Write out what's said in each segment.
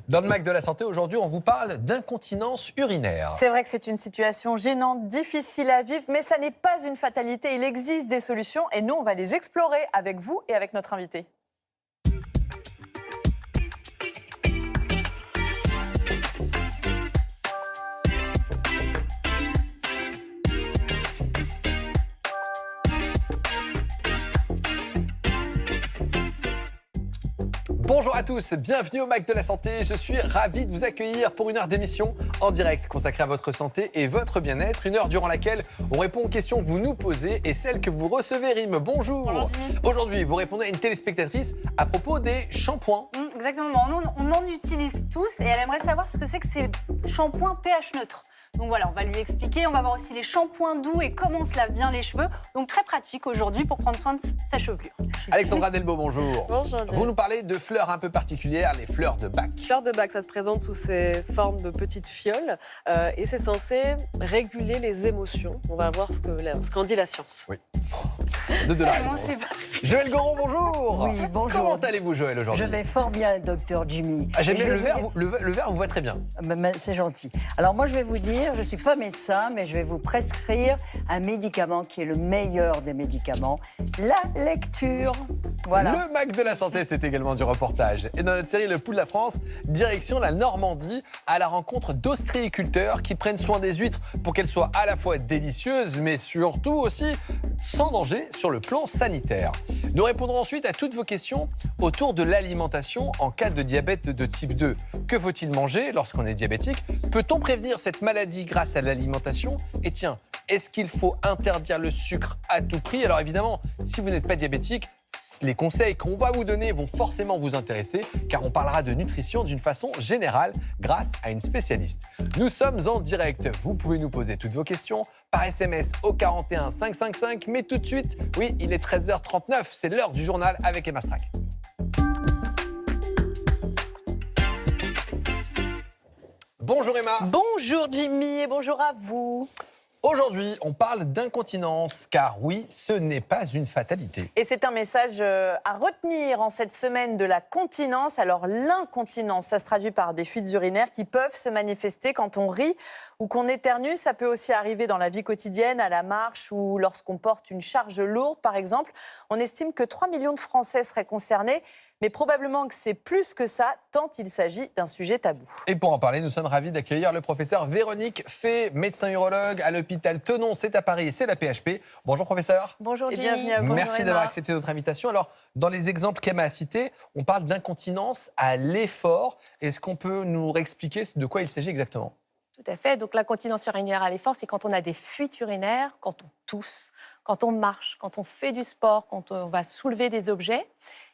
Dans le Mac de la Santé, aujourd'hui, on vous parle d'incontinence urinaire. C'est vrai que c'est une situation gênante, difficile à vivre, mais ça n'est pas une fatalité. Il existe des solutions et nous, on va les explorer avec vous et avec notre invité. Bonjour à tous, bienvenue au Mac de la Santé. Je suis ravi de vous accueillir pour une heure d'émission en direct consacrée à votre santé et votre bien-être. Une heure durant laquelle on répond aux questions que vous nous posez et celles que vous recevez. Rime, bonjour. Bonjour. Aujourd'hui, vous répondez à une téléspectatrice à propos des shampoings. Exactement, on en utilise tous et elle aimerait savoir ce que c'est que ces shampoings pH neutre. Donc voilà, on va lui expliquer, on va voir aussi les shampoings doux et comment on se lave bien les cheveux. Donc très pratique aujourd'hui pour prendre soin de sa chevelure. Alexandra Delbo, bonjour. Bonjour. Vous nous parlez de fleurs un peu particulières, les fleurs de Bach. Fleur de Bach, ça se présente sous ces formes de petites fioles et c'est censé réguler les émotions. On va voir ce qu'en dit la science. Oui. De la réponse. c'est- Joël Goron, bonjour. Oui, bonjour. Comment allez-vous, Joël, aujourd'hui? Je vais fort bien, docteur Jimmy. J'aime Et bien je le vais verre, vous le verre vous voit très bien. dire- C'est gentil. Alors moi, je vais vous dire, je ne suis pas médecin, mais je vais vous prescrire un médicament qui est le meilleur des médicaments, la lecture. Voilà. Le Mac de la Santé, c'est également du reportage. Et dans notre série Le Pouls de la France, direction la Normandie, à la rencontre d'ostréiculteurs qui prennent soin des huîtres pour qu'elles soient à la fois délicieuses, mais surtout aussi sans danger sur le plan sanitaire. Nous répondrons ensuite à toutes vos questions autour de l'alimentation en cas de diabète de type 2. Que faut-il manger lorsqu'on est diabétique? Peut-on prévenir cette maladie grâce à l'alimentation? Et tiens, est-ce qu'il faut interdire le sucre à tout prix? Alors évidemment, si vous n'êtes pas diabétique, les conseils qu'on va vous donner vont forcément vous intéresser car on parlera de nutrition d'une façon générale grâce à une spécialiste. Nous sommes en direct, vous pouvez nous poser toutes vos questions par SMS au 41 555, mais tout de suite, oui, il est 13h39, c'est l'heure du journal avec Emma Strack. Bonjour Emma. Bonjour Jimmy et bonjour à vous. Aujourd'hui, on parle d'incontinence, car oui, ce n'est pas une fatalité. Et c'est un message à retenir en cette semaine de la continence. Alors l'incontinence, ça se traduit par des fuites urinaires qui peuvent se manifester quand on rit ou qu'on éternue. Ça peut aussi arriver dans la vie quotidienne, à la marche ou lorsqu'on porte une charge lourde, par exemple. On estime que 3 millions de Français seraient concernés. Mais probablement que c'est plus que ça, tant il s'agit d'un sujet tabou. Et pour en parler, nous sommes ravis d'accueillir le professeur Véronique Fay, médecin urologue à l'hôpital Tenon, c'est à Paris et c'est la PHP. Bonjour professeur. Bonjour Et Jimmy. bienvenue à vous. Merci d'avoir accepté notre invitation. Alors, dans les exemples qu'Emma a cités, on parle d'incontinence à l'effort. Est-ce qu'on peut nous réexpliquer de quoi il s'agit exactement? Tout à fait. Donc l'incontinence urinaire à l'effort, c'est quand on a des fuites urinaires, quand on tousse, quand on marche, quand on fait du sport, quand on va soulever des objets.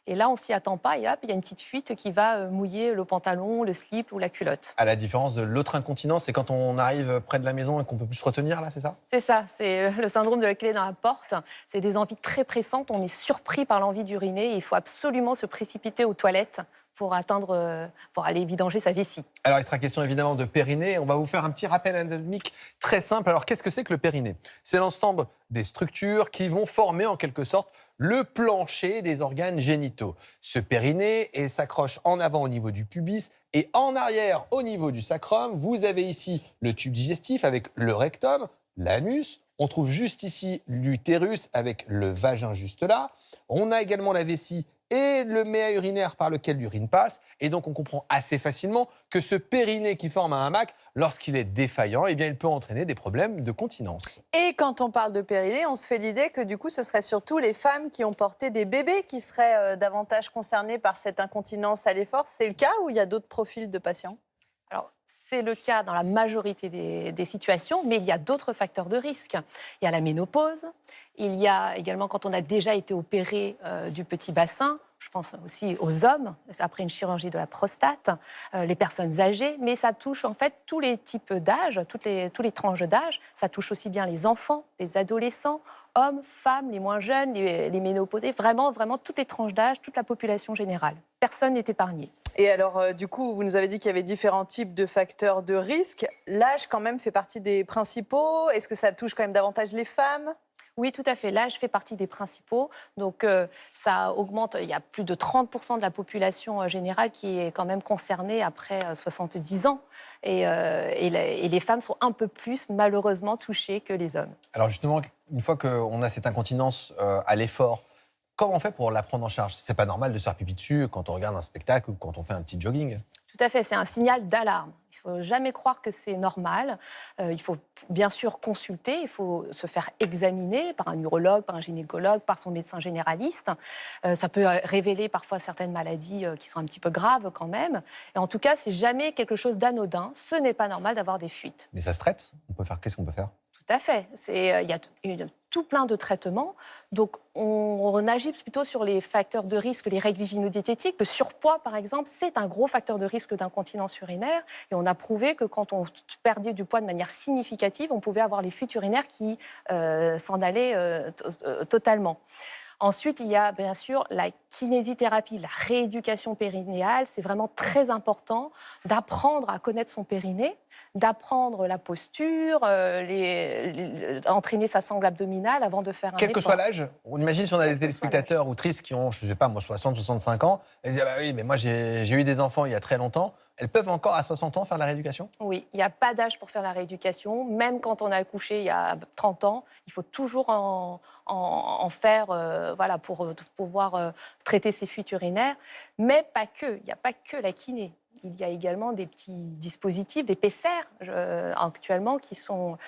Et là, on s'y attend pas et hop, il y a une petite fuite qui va mouiller le pantalon, le slip ou la culotte. À la différence de l'autre incontinence, c'est quand on arrive près de la maison et qu'on peut plus se retenir, là, c'est ça? C'est ça, c'est le syndrome de la clé dans la porte. C'est des envies très pressantes, on est surpris par l'envie d'uriner et il faut absolument se précipiter aux toilettes pour aller vidanger sa vessie. Alors, il sera question évidemment de périnée. On va vous faire un petit rappel anatomique très simple. Alors, qu'est-ce que c'est que le périnée? C'est l'ensemble des structures qui vont former en quelque sorte le plancher des organes génitaux. Ce périnée s'accroche en avant au niveau du pubis et en arrière au niveau du sacrum. Vous avez ici le tube digestif avec le rectum, l'anus. On trouve juste ici l'utérus avec le vagin juste là. On a également la vessie et le méa urinaire par lequel l'urine passe. Et donc, on comprend assez facilement que ce périnée qui forme un hamac, lorsqu'il est défaillant, eh bien, il peut entraîner des problèmes de continence. Et quand on parle de périnée, on se fait l'idée que du coup, ce serait surtout les femmes qui ont porté des bébés qui seraient davantage concernées par cette incontinence à l'effort. C'est le cas ou il y a d'autres profils de patients? Alors, c'est le cas dans la majorité des situations, mais il y a d'autres facteurs de risque. Il y a la ménopause, il y a également quand on a déjà été opéré du petit bassin, je pense aussi aux hommes, après une chirurgie de la prostate, les personnes âgées, mais ça touche en fait tous les types d'âge, toutes les tranches d'âge. Ça touche aussi bien les enfants, les adolescents, hommes, femmes, les moins jeunes, les ménopausés, vraiment toutes les tranches d'âge, toute la population générale. Personne n'est épargné. Et alors, du coup, vous nous avez dit qu'il y avait différents types de facteurs de risque. L'âge, quand même, fait partie des principaux. Est-ce que ça touche quand même davantage les femmes? Oui, tout à fait. L'âge fait partie des principaux. Donc, ça augmente. Il y a plus de 30% de la population générale qui est quand même concernée après 70 ans. Et les femmes sont un peu plus, malheureusement, touchées que les hommes. Alors justement, une fois qu'on a cette incontinence à l'effort, comment on fait pour la prendre en charge? C'est pas normal de se faire pipi dessus quand on regarde un spectacle ou quand on fait un petit jogging. Tout à fait, c'est un signal d'alarme. Il ne faut jamais croire que c'est normal. Il faut bien sûr consulter, il faut se faire examiner par un urologue, par un gynécologue, par son médecin généraliste. Ça peut révéler parfois certaines maladies qui sont un petit peu graves quand même. Et en tout cas, c'est jamais quelque chose d'anodin. Ce n'est pas normal d'avoir des fuites. Mais ça se traite? Qu'est-ce qu'on peut faire? Tout à fait. Il y a tout plein de traitements. Donc, on agit plutôt sur les facteurs de risque, les règles hygiéno-diététiques. Le surpoids, par exemple, c'est un gros facteur de risque d'incontinence urinaire. Et on a prouvé que quand on perdait du poids de manière significative, on pouvait avoir les fuites urinaires qui s'en allaient totalement. Ensuite, il y a bien sûr la kinésithérapie, la rééducation périnéale. C'est vraiment très important d'apprendre à connaître son périnée, d'apprendre la posture, entraîner sa sangle abdominale avant de faire un Quel que effort. soit l'âge, on imagine si on a des téléspectateurs ou tristes qui ont, je ne sais pas, moi, 60, 65 ans, elles disent, ah bah oui, mais moi j'ai eu des enfants il y a très longtemps. Elles peuvent encore à 60 ans faire de la rééducation? Oui, il n'y a pas d'âge pour faire la rééducation. Même quand on a accouché il y a 30 ans, il faut toujours en faire voilà, pour pouvoir traiter ses fuites urinaires. Mais pas que, il n'y a pas que la kiné. Il y a également des petits dispositifs, des PCR actuellement, qui sont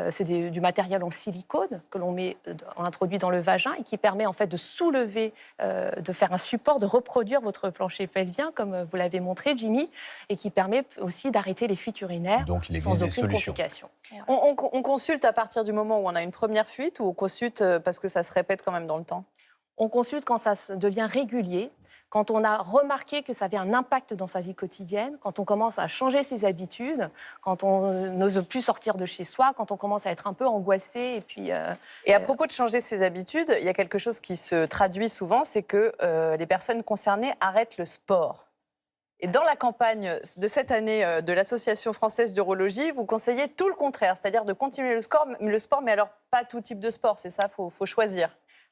c'est du matériel en silicone que on introduit dans le vagin et qui permet en fait de soulever, de faire un support, de reproduire votre plancher pelvien, comme vous l'avez montré, Jimmy, et qui permet aussi d'arrêter les fuites urinaires. Donc, il existe sans des aucune solutions. complication. On consulte à partir du moment où on a une première fuite ou on consulte parce que ça se répète quand même dans le temps? On consulte quand ça devient régulier, quand on a remarqué que ça avait un impact dans sa vie quotidienne, quand on commence à changer ses habitudes, quand on n'ose plus sortir de chez soi, quand on commence à être un peu angoissé. Et puis, Et à propos de changer ses habitudes, il y a quelque chose qui se traduit souvent, c'est que les personnes concernées arrêtent le sport. Et dans la campagne de cette année de l'Association française d'urologie, vous conseillez tout le contraire, c'est-à-dire de continuer le sport, mais alors pas tout type de sport, c'est ça, faut choisir.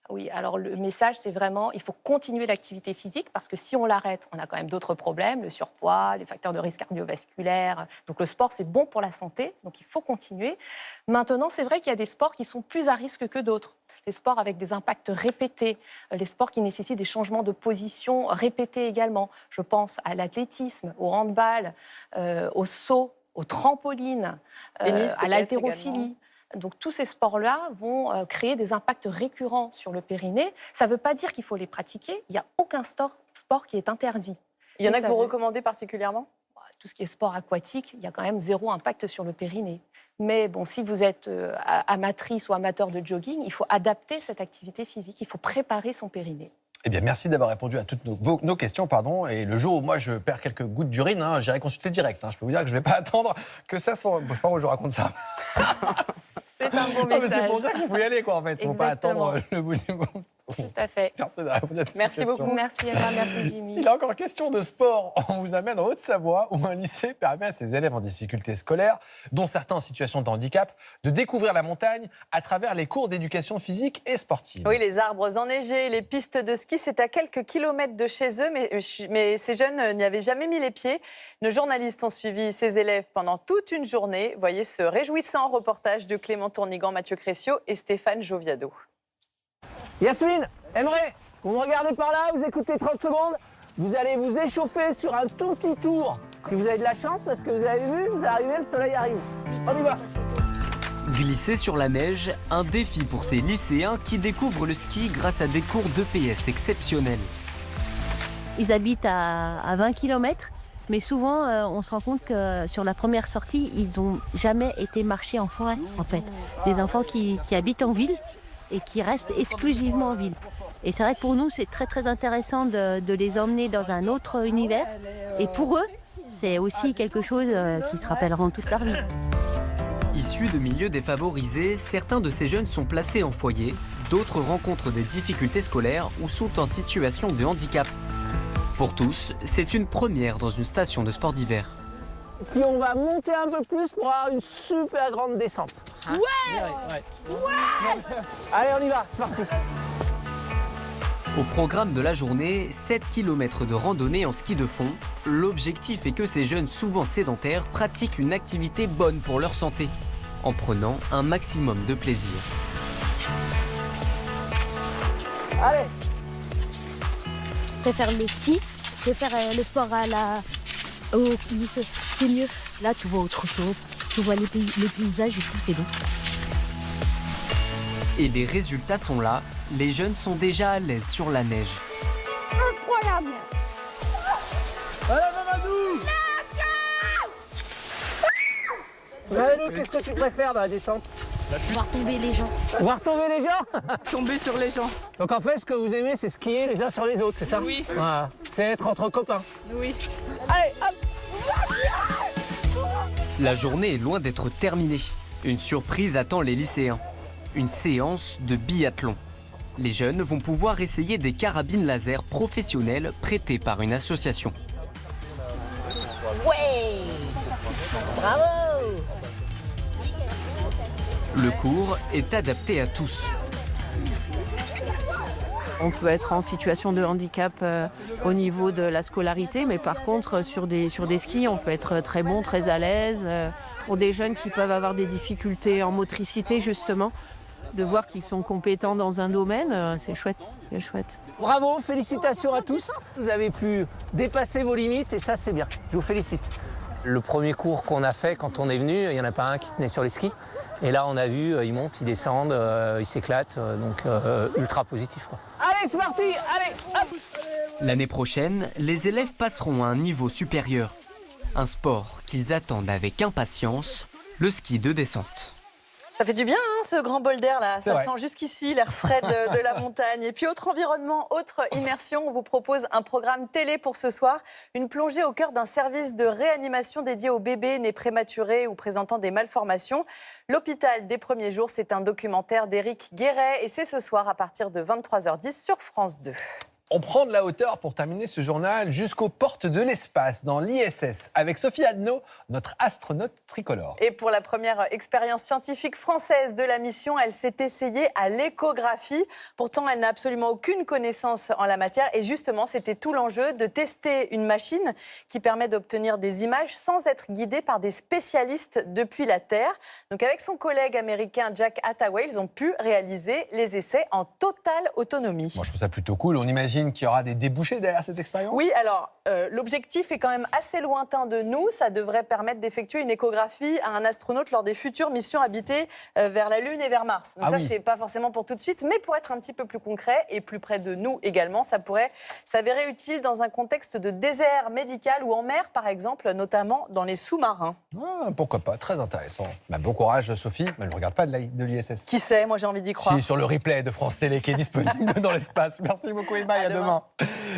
Oui, alors le message, c'est vraiment, il faut continuer l'activité physique parce que si on l'arrête, on a quand même d'autres problèmes, le surpoids, les facteurs de risque cardiovasculaire. Donc le sport, c'est bon pour la santé, donc il faut continuer. Maintenant, c'est vrai qu'il y a des sports qui sont plus à risque que d'autres. Les sports avec des impacts répétés, les sports qui nécessitent des changements de position répétés également. Je pense à l'athlétisme, au handball, au saut, au trampoline, à l'haltérophilie. Donc tous ces sports-là vont créer des impacts récurrents sur le périnée. Ça ne veut pas dire qu'il faut les pratiquer. Il n'y a aucun sport qui est interdit. Il y en a que vous recommandez particulièrement? Tout ce qui est sport aquatique, il y a quand même zéro impact sur le périnée. Mais bon, si vous êtes amatrice ou amateur de jogging, il faut adapter cette activité physique. Il faut préparer son périnée. Eh bien, merci d'avoir répondu à toutes nos questions. Et le jour où moi, je perds quelques gouttes d'urine, j'irai consulter direct. Je peux vous dire que je ne vais pas attendre que ça sent... Bon, je sais pas où je raconte ça. C'est un bon message. C'est pour ça qu'il faut y aller, quoi, en fait. Il ne faut pas attendre le bout du monde. Tout à fait. Merci d'avoir répondu à toutes Merci nos beaucoup. questions. Merci Eva, merci Jimmy. Il est encore question de sport. On vous amène en Haute-Savoie où un lycée permet à ses élèves en difficulté scolaire, dont certains en situation de handicap, de découvrir la montagne à travers les cours d'éducation physique et sportive. Oui, les arbres enneigés, les pistes de ski, c'est à quelques kilomètres de chez eux, mais ces jeunes n'y avaient jamais mis les pieds. Nos journalistes ont suivi ces élèves pendant toute une journée. Voyez ce réjouissant reportage de Clément Tournigan, Mathieu Crescio et Stéphane Joviado. Yasmine, Emre, vous me regardez par là, vous écoutez 30 secondes, vous allez vous échauffer sur un tout petit tour. Si vous avez de la chance, parce que vous avez vu, vous arrivez, le soleil arrive. On y va. Glisser sur la neige, un défi pour ces lycéens qui découvrent le ski grâce à des cours d'EPS exceptionnels. Ils habitent à 20 km, mais souvent on se rend compte que sur la première sortie, ils n'ont jamais été marcher en forêt, en fait. Des enfants qui habitent en ville et qui restent exclusivement en ville. Et c'est vrai que pour nous, c'est très très intéressant de les emmener dans un autre univers. Et pour eux, c'est aussi quelque chose qui se rappelleront toute leur vie. Issus de milieux défavorisés, certains de ces jeunes sont placés en foyer, d'autres rencontrent des difficultés scolaires ou sont en situation de handicap. Pour tous, c'est une première dans une station de sport d'hiver. Puis on va monter un peu plus pour avoir une super grande descente. Allez, on y va, c'est parti. Au programme de la journée, 7 km de randonnée en ski de fond. L'objectif est que ces jeunes souvent sédentaires pratiquent une activité bonne pour leur santé, en prenant un maximum de plaisir. Allez. Je préfère le ski, je préfère le sport au lycée. C'est mieux. Là, tu vois autre chose. Tu vois les paysages et tout, c'est bon. Et les résultats sont là, les jeunes sont déjà à l'aise sur la neige. Incroyable. Maëlou, qu'est-ce que tu préfères dans la descente? Voir tomber les gens. Voir tomber les gens. Tomber sur les gens. Donc en fait, ce que vous aimez, c'est skier les uns sur les autres, c'est ça? Oui. Voilà. C'est être entre copains. Oui. Allez, hop. La journée est loin d'être terminée. Une surprise attend les lycéens. Une séance de biathlon. Les jeunes vont pouvoir essayer des carabines laser professionnelles prêtées par une association. Ouais. Bravo. Le cours est adapté à tous. On peut être en situation de handicap au niveau de la scolarité, mais par contre, sur des skis, on peut être très bon, très à l'aise. Pour des jeunes qui peuvent avoir des difficultés en motricité, justement, de voir qu'ils sont compétents dans un domaine, c'est chouette, c'est chouette. Bravo, félicitations à tous. Vous avez pu dépasser vos limites et ça, c'est bien. Je vous félicite. Le premier cours qu'on a fait quand on est venu, il n'y en a pas un qui tenait sur les skis. Et là, on a vu, ils montent, ils descendent, ils s'éclatent, donc ultra positif, quoi. Allez, c'est parti, allez, hop. L'année prochaine, les élèves passeront à un niveau supérieur. Un sport qu'ils attendent avec impatience, le ski de descente. Ça fait du bien, hein, ce grand bol d'air là. C'est Ça vrai. sent jusqu'ici l'air frais de la montagne. Et puis autre environnement, autre immersion, on vous propose un programme télé pour ce soir. Une plongée au cœur d'un service de réanimation dédié aux bébés nés prématurés ou présentant des malformations. L'hôpital des premiers jours, c'est un documentaire d'Éric Guéret et c'est ce soir à partir de 23h10 sur France 2. On prend de la hauteur pour terminer ce journal jusqu'aux portes de l'espace dans l'ISS avec Sophie Adno, notre astronaute tricolore. Et pour la première expérience scientifique française de la mission, elle s'est essayée à l'échographie. Pourtant, elle n'a absolument aucune connaissance en la matière. Et justement, c'était tout l'enjeu de tester une machine qui permet d'obtenir des images sans être guidée par des spécialistes depuis la Terre. Donc avec son collègue américain Jack Hathaway, ils ont pu réaliser les essais en totale autonomie. Moi, je trouve ça plutôt cool. On imagine qu'il y aura des débouchés derrière cette expérience. Oui, alors l'objectif est quand même assez lointain de nous. Ça devrait permettre d'effectuer une échographie à un astronaute lors des futures missions habitées vers la Lune et vers Mars. Donc c'est pas forcément pour tout de suite, mais pour être un petit peu plus concret et plus près de nous également, ça pourrait s'avérer utile dans un contexte de désert médical ou en mer, par exemple, notamment dans les sous-marins. Ah, pourquoi pas, très intéressant. Bah, bon courage, Sophie. Mais je ne regarde pas de l'ISS. Qui sait, moi j'ai envie d'y croire. Si, sur le replay de France Télé qui est disponible dans l'espace. Merci beaucoup, Emma. À demain.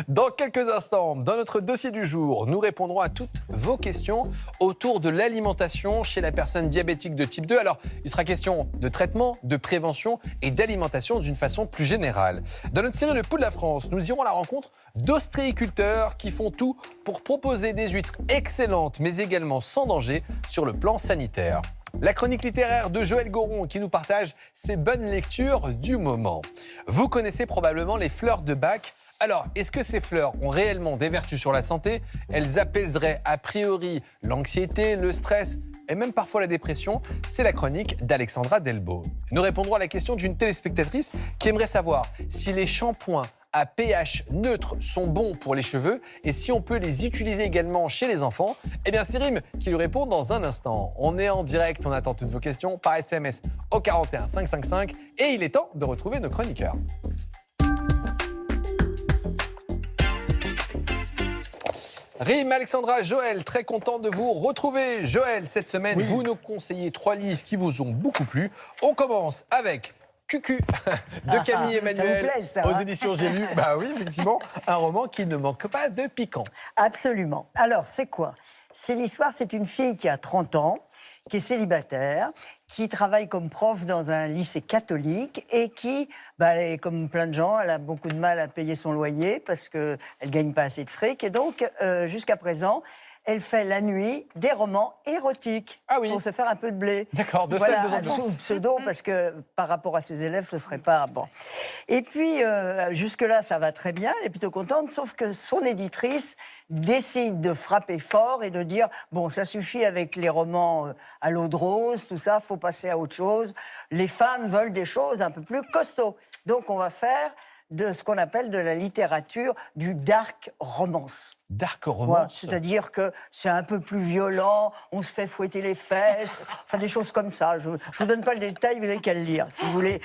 Dans quelques instants, dans notre dossier du jour, nous répondrons à toutes vos questions autour de l'alimentation chez la personne diabétique de type 2. Alors, il sera question de traitement, de prévention et d'alimentation d'une façon plus générale. Dans notre série Le Pouls de la France, nous irons à la rencontre d'ostréiculteurs qui font tout pour proposer des huîtres excellentes, mais également sans danger sur le plan sanitaire. La chronique littéraire de Joël Goron qui nous partage ses bonnes lectures du moment. Vous connaissez probablement les fleurs de Bach. Alors, est-ce que ces fleurs ont réellement des vertus sur la santé? Elles apaiseraient a priori l'anxiété, le stress et même parfois la dépression. C'est la chronique d'Alexandra Delbo. Nous répondrons à la question d'une téléspectatrice qui aimerait savoir si les shampoings à pH neutre sont bons pour les cheveux et si on peut les utiliser également chez les enfants. Eh bien, c'est Rim qui lui répond dans un instant. On est en direct, on attend toutes vos questions par SMS au 41 555 et il est temps de retrouver nos chroniqueurs. Rim, Alexandra, Joël, très content de vous retrouver. Joël, cette semaine, vous nous conseillez 3 livres qui vous ont beaucoup plu. On commence avec Cucu de Camille Emmanuel ça vous plaît, ça, aux hein éditions J'ai lu. Bah oui, effectivement, un roman qui ne manque pas de piquant. Absolument. Alors, c'est quoi? C'est l'histoire, c'est une fille qui a 30 ans, qui est célibataire, qui travaille comme prof dans un lycée catholique et qui, elle est comme plein de gens, elle a beaucoup de mal à payer son loyer parce qu'elle ne gagne pas assez de fric. Et donc, jusqu'à présent, elle fait la nuit des romans érotiques Ah oui. pour se faire un peu de blé. D'accord, de Voilà, scène, de sous ambiance. pseudo, parce que par rapport à ses élèves, ce serait pas bon. Et puis, jusque-là, ça va très bien, elle est plutôt contente, sauf que son éditrice décide de frapper fort et de dire, bon, ça suffit avec les romans à l'eau de rose, tout ça, faut passer à autre chose. Les femmes veulent des choses un peu plus costauds. Donc, on va faire de ce qu'on appelle de la littérature du dark romance. Dark Ouais, romance. c'est-à-dire que c'est un peu plus violent, on se fait fouetter les fesses, enfin des choses comme ça. Je ne vous donne pas le détail, vous n'avez qu'à le lire si vous voulez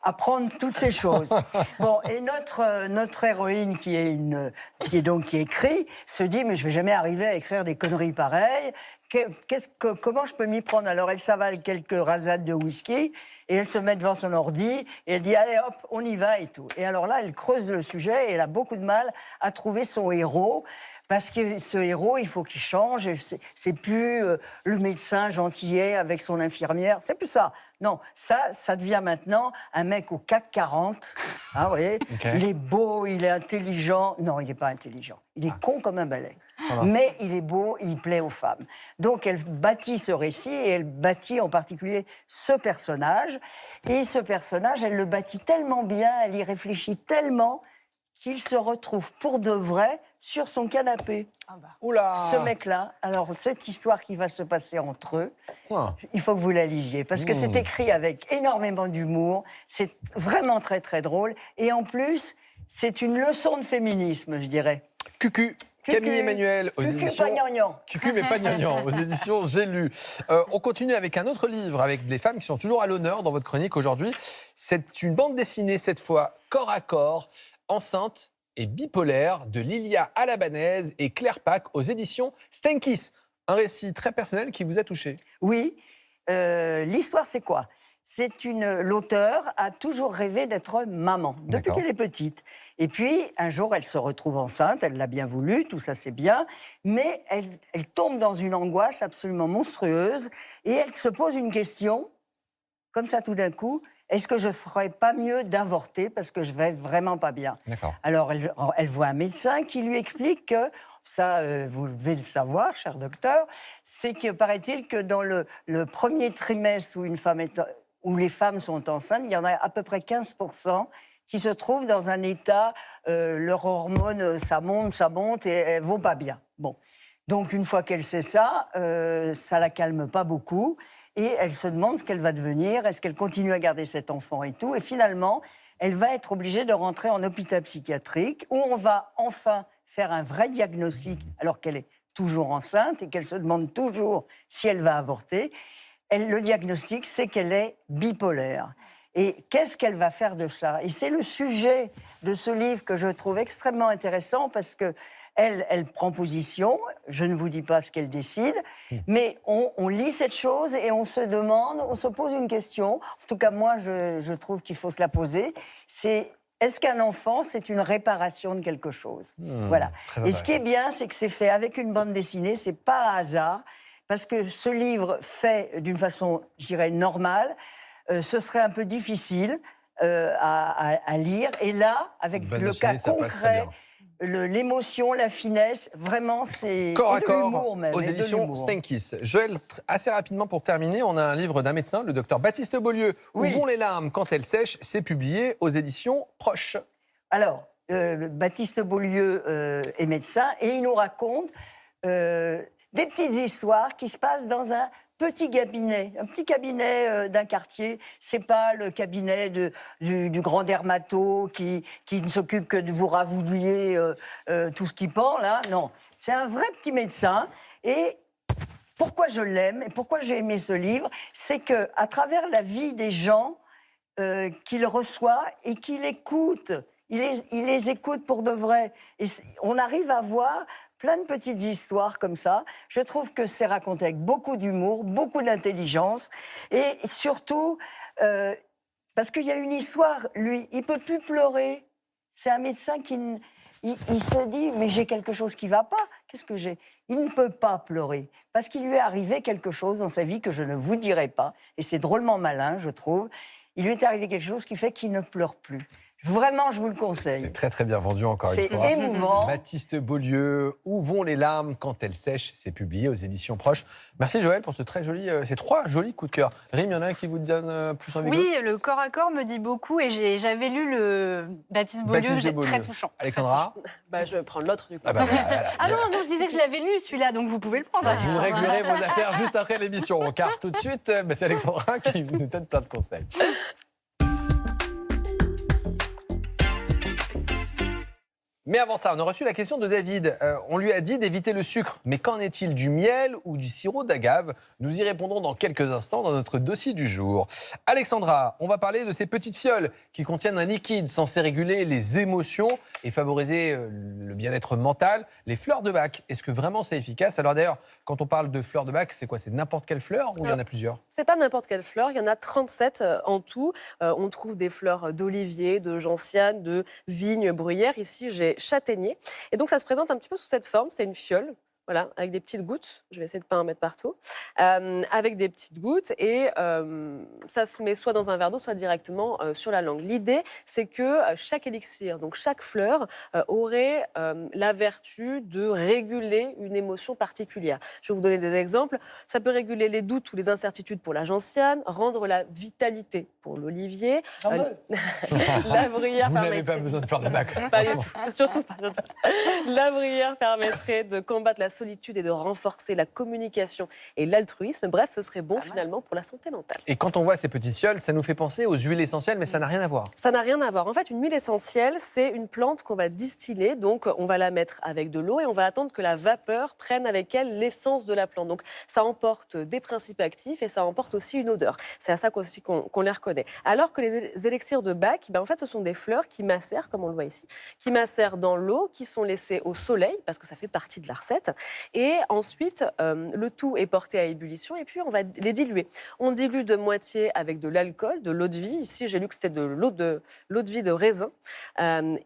apprendre toutes ces choses. Bon, et notre héroïne qui écrit se dit mais je vais jamais arriver à écrire des conneries pareilles. Comment je peux m'y prendre? Alors elle s'avale quelques rasades de whisky et elle se met devant son ordi et elle dit allez hop, on y va et tout. Et alors là, elle creuse le sujet et elle a beaucoup de mal à trouver son héros. Parce que ce héros, il faut qu'il change. C'est plus le médecin gentillet avec son infirmière. C'est plus ça. Non, ça devient maintenant un mec au CAC 40. Hein, vous voyez, Okay. Il est beau, il est intelligent. Non, il n'est pas intelligent. Il est con comme un balai. Ah, mince. Mais il est beau, il plaît aux femmes. Donc elle bâtit ce récit et elle bâtit en particulier ce personnage. Et ce personnage, elle le bâtit tellement bien, elle y réfléchit tellement qu'il se retrouve pour de vrai sur son canapé. Oula. Ce mec-là, alors cette histoire qui va se passer entre eux, Ah. il faut que vous la lisiez, parce que c'est écrit avec énormément d'humour, c'est vraiment très très drôle, et en plus, c'est une leçon de féminisme, je dirais. Cucu. Camille Emmanuel aux Cucu, éditions. pas gnangnan. Cucu mais pas gnangnan, aux éditions J'ai lu. On continue avec un autre livre, avec des femmes qui sont toujours à l'honneur dans votre chronique aujourd'hui. C'est une bande dessinée cette fois, corps à corps, enceinte et bipolaire, de Lilia Alabanaise et Claire Pack aux éditions Stenkis. Un récit très personnel qui vous a touché. Oui, l'histoire c'est quoi? L'auteur a toujours rêvé d'être maman, depuis D'accord. qu'elle est petite. Et puis, un jour, elle se retrouve enceinte, elle l'a bien voulu, tout ça c'est bien, mais elle tombe dans une angoisse absolument monstrueuse et elle se pose une question, comme ça tout d'un coup, est-ce que je ne ferais pas mieux d'avorter parce que je vais vraiment pas bien? D'accord. Alors, elle voit un médecin qui lui explique que, ça, vous devez le savoir, cher docteur, c'est que, paraît-il, que dans le premier trimestre où les femmes sont enceintes, il y en a à peu près 15% qui se trouvent dans un état, leurs hormones, ça monte et elles ne vont pas bien. Bon. Donc, une fois qu'elle sait ça ne la calme pas beaucoup. Et elle se demande ce qu'elle va devenir, est-ce qu'elle continue à garder cet enfant et tout. Et finalement, elle va être obligée de rentrer en hôpital psychiatrique où on va enfin faire un vrai diagnostic alors qu'elle est toujours enceinte et qu'elle se demande toujours si elle va avorter. Le diagnostic, c'est qu'elle est bipolaire. Et qu'est-ce qu'elle va faire de ça? Et c'est le sujet de ce livre que je trouve extrêmement intéressant parce que elle prend position, je ne vous dis pas ce qu'elle décide, mais on lit cette chose et on se demande, on se pose une question, en tout cas moi je trouve qu'il faut se la poser, c'est est-ce qu'un enfant c'est une réparation de quelque chose? Voilà. Et ce qui est bien, c'est que c'est fait avec une bande dessinée, c'est pas un hasard, parce que ce livre fait d'une façon, je dirais, normale, ce serait un peu difficile à lire, et là, avec Bande le dessinée, cas ça passe très concret, bien. l'émotion, la finesse, vraiment, c'est... Corps et à de corps l'humour même, aux et de éditions l'humour. Stenkis. Joël, assez rapidement pour terminer, on a un livre d'un médecin, le docteur Baptiste Beaulieu. Où Oui. vont les larmes quand elles sèchent? C'est publié aux éditions Proches. Alors, Baptiste Beaulieu est médecin et il nous raconte des petites histoires qui se passent dans un petit cabinet d'un quartier. C'est pas le cabinet du grand dermato qui ne s'occupe que de vous ravouiller tout ce qui pend, là. Non, c'est un vrai petit médecin. Et pourquoi je l'aime et pourquoi j'ai aimé ce livre, c'est qu'à travers la vie des gens qu'il reçoit et qu'il écoute, il les écoute pour de vrai. Et on arrive à voir plein de petites histoires comme ça. Je trouve que c'est raconté avec beaucoup d'humour, beaucoup d'intelligence. Et surtout, parce qu'il y a une histoire, lui, il ne peut plus pleurer. C'est un médecin qui... Il se dit, mais j'ai quelque chose qui ne va pas. Qu'est-ce que j'ai? Il ne peut pas pleurer, parce qu'il lui est arrivé quelque chose dans sa vie que je ne vous dirai pas. Et c'est drôlement malin, je trouve. Il lui est arrivé quelque chose qui fait qu'il ne pleure plus. Vraiment, je vous le conseille. C'est très très bien vendu encore une C'est fois. émouvant. Baptiste Beaulieu, Où vont les larmes quand elles sèchent? C'est publié aux éditions Proches. Merci Joël pour ces 3 jolis coups de cœur. Rim, il y en a un qui vous donne plus envie que Oui, le corps à corps me dit beaucoup et j'avais lu le Baptiste Beaulieu, Baptiste de Beaulieu. très touchant. Alexandra? Bah, je vais prendre l'autre du coup. Ah bah voilà. Ah non, je disais que je l'avais lu celui-là, donc vous pouvez le prendre. Vous Alexandra. réglerez vos affaires juste après l'émission. Car tout de suite, c'est Alexandra qui nous donne plein de conseils. Mais avant ça, on a reçu la question de David. On lui a dit d'éviter le sucre. Mais qu'en est-il du miel ou du sirop d'agave? Nous y répondrons dans quelques instants dans notre dossier du jour. Alexandra, on va parler de ces petites fioles qui contiennent un liquide censé réguler les émotions et favoriser le bien-être mental. Les fleurs de bac, est-ce que vraiment c'est efficace? Alors d'ailleurs, quand on parle de fleurs de bac, c'est quoi? C'est n'importe quelle fleur ou il y en a plusieurs? C'est pas n'importe quelle fleur, il y en a 37 en tout. On trouve des fleurs d'olivier, de gentiane, de vigne bruyère. Ici, j'ai châtaignier. Et donc, ça se présente un petit peu sous cette forme. C'est une fiole. Voilà, avec des petites gouttes. Je vais essayer de ne pas en mettre partout. Avec des petites gouttes. Et ça se met soit dans un verre d'eau, soit directement sur la langue. L'idée, c'est que chaque élixir, donc chaque fleur, aurait la vertu de réguler une émotion particulière. Je vais vous donner des exemples. Ça peut réguler les doutes ou les incertitudes pour la gentiane, rendre la vitalité pour l'olivier. La bruyère Vous n'avez permettrait... pas besoin de fleurs de bac. Pas du tout. Surtout pas. La bruyère permettrait de combattre la solitude et de renforcer la communication et l'altruisme. Bref, ce serait bon finalement pour la santé mentale. Et quand on voit ces petites fioles, ça nous fait penser aux huiles essentielles, mais ça n'a rien à voir. Ça n'a rien à voir. En fait, une huile essentielle, c'est une plante qu'on va distiller. Donc, on va la mettre avec de l'eau et on va attendre que la vapeur prenne avec elle l'essence de la plante. Donc, ça emporte des principes actifs et ça emporte aussi une odeur. C'est à ça aussi qu'on les reconnaît. Alors que les élixirs de Bach, en fait, ce sont des fleurs qui macèrent, comme on le voit ici, qui macèrent dans l'eau, qui sont laissées au soleil, parce que ça fait partie de la recette. Et ensuite, le tout est porté à ébullition et puis on va les diluer. On dilue de moitié avec de l'alcool, de l'eau de vie. Ici, j'ai lu que c'était de l'eau de vie de raisin.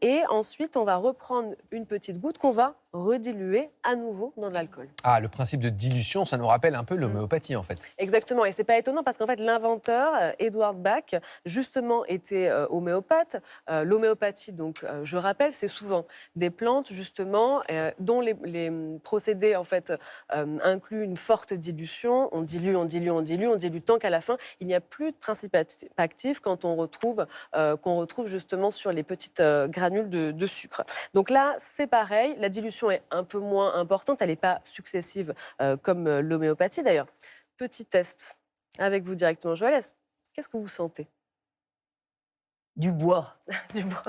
Et ensuite, on va reprendre une petite goutte qu'on va rediluer à nouveau dans de l'alcool. Ah, le principe de dilution, ça nous rappelle un peu l'homéopathie en fait. Exactement, et c'est pas étonnant parce qu'en fait l'inventeur, Edward Bach, justement était homéopathe. L'homéopathie, donc je rappelle, c'est souvent des plantes justement dont les procédés en fait incluent une forte dilution. On dilue tant qu'à la fin il n'y a plus de principe actif quand qu'on retrouve justement sur les petites granules de sucre. Donc là c'est pareil, la dilution est un peu moins importante, elle n'est pas successive comme l'homéopathie d'ailleurs. Petit test avec vous directement, Joël. Qu'est-ce que vous sentez? Du bois. Du bois.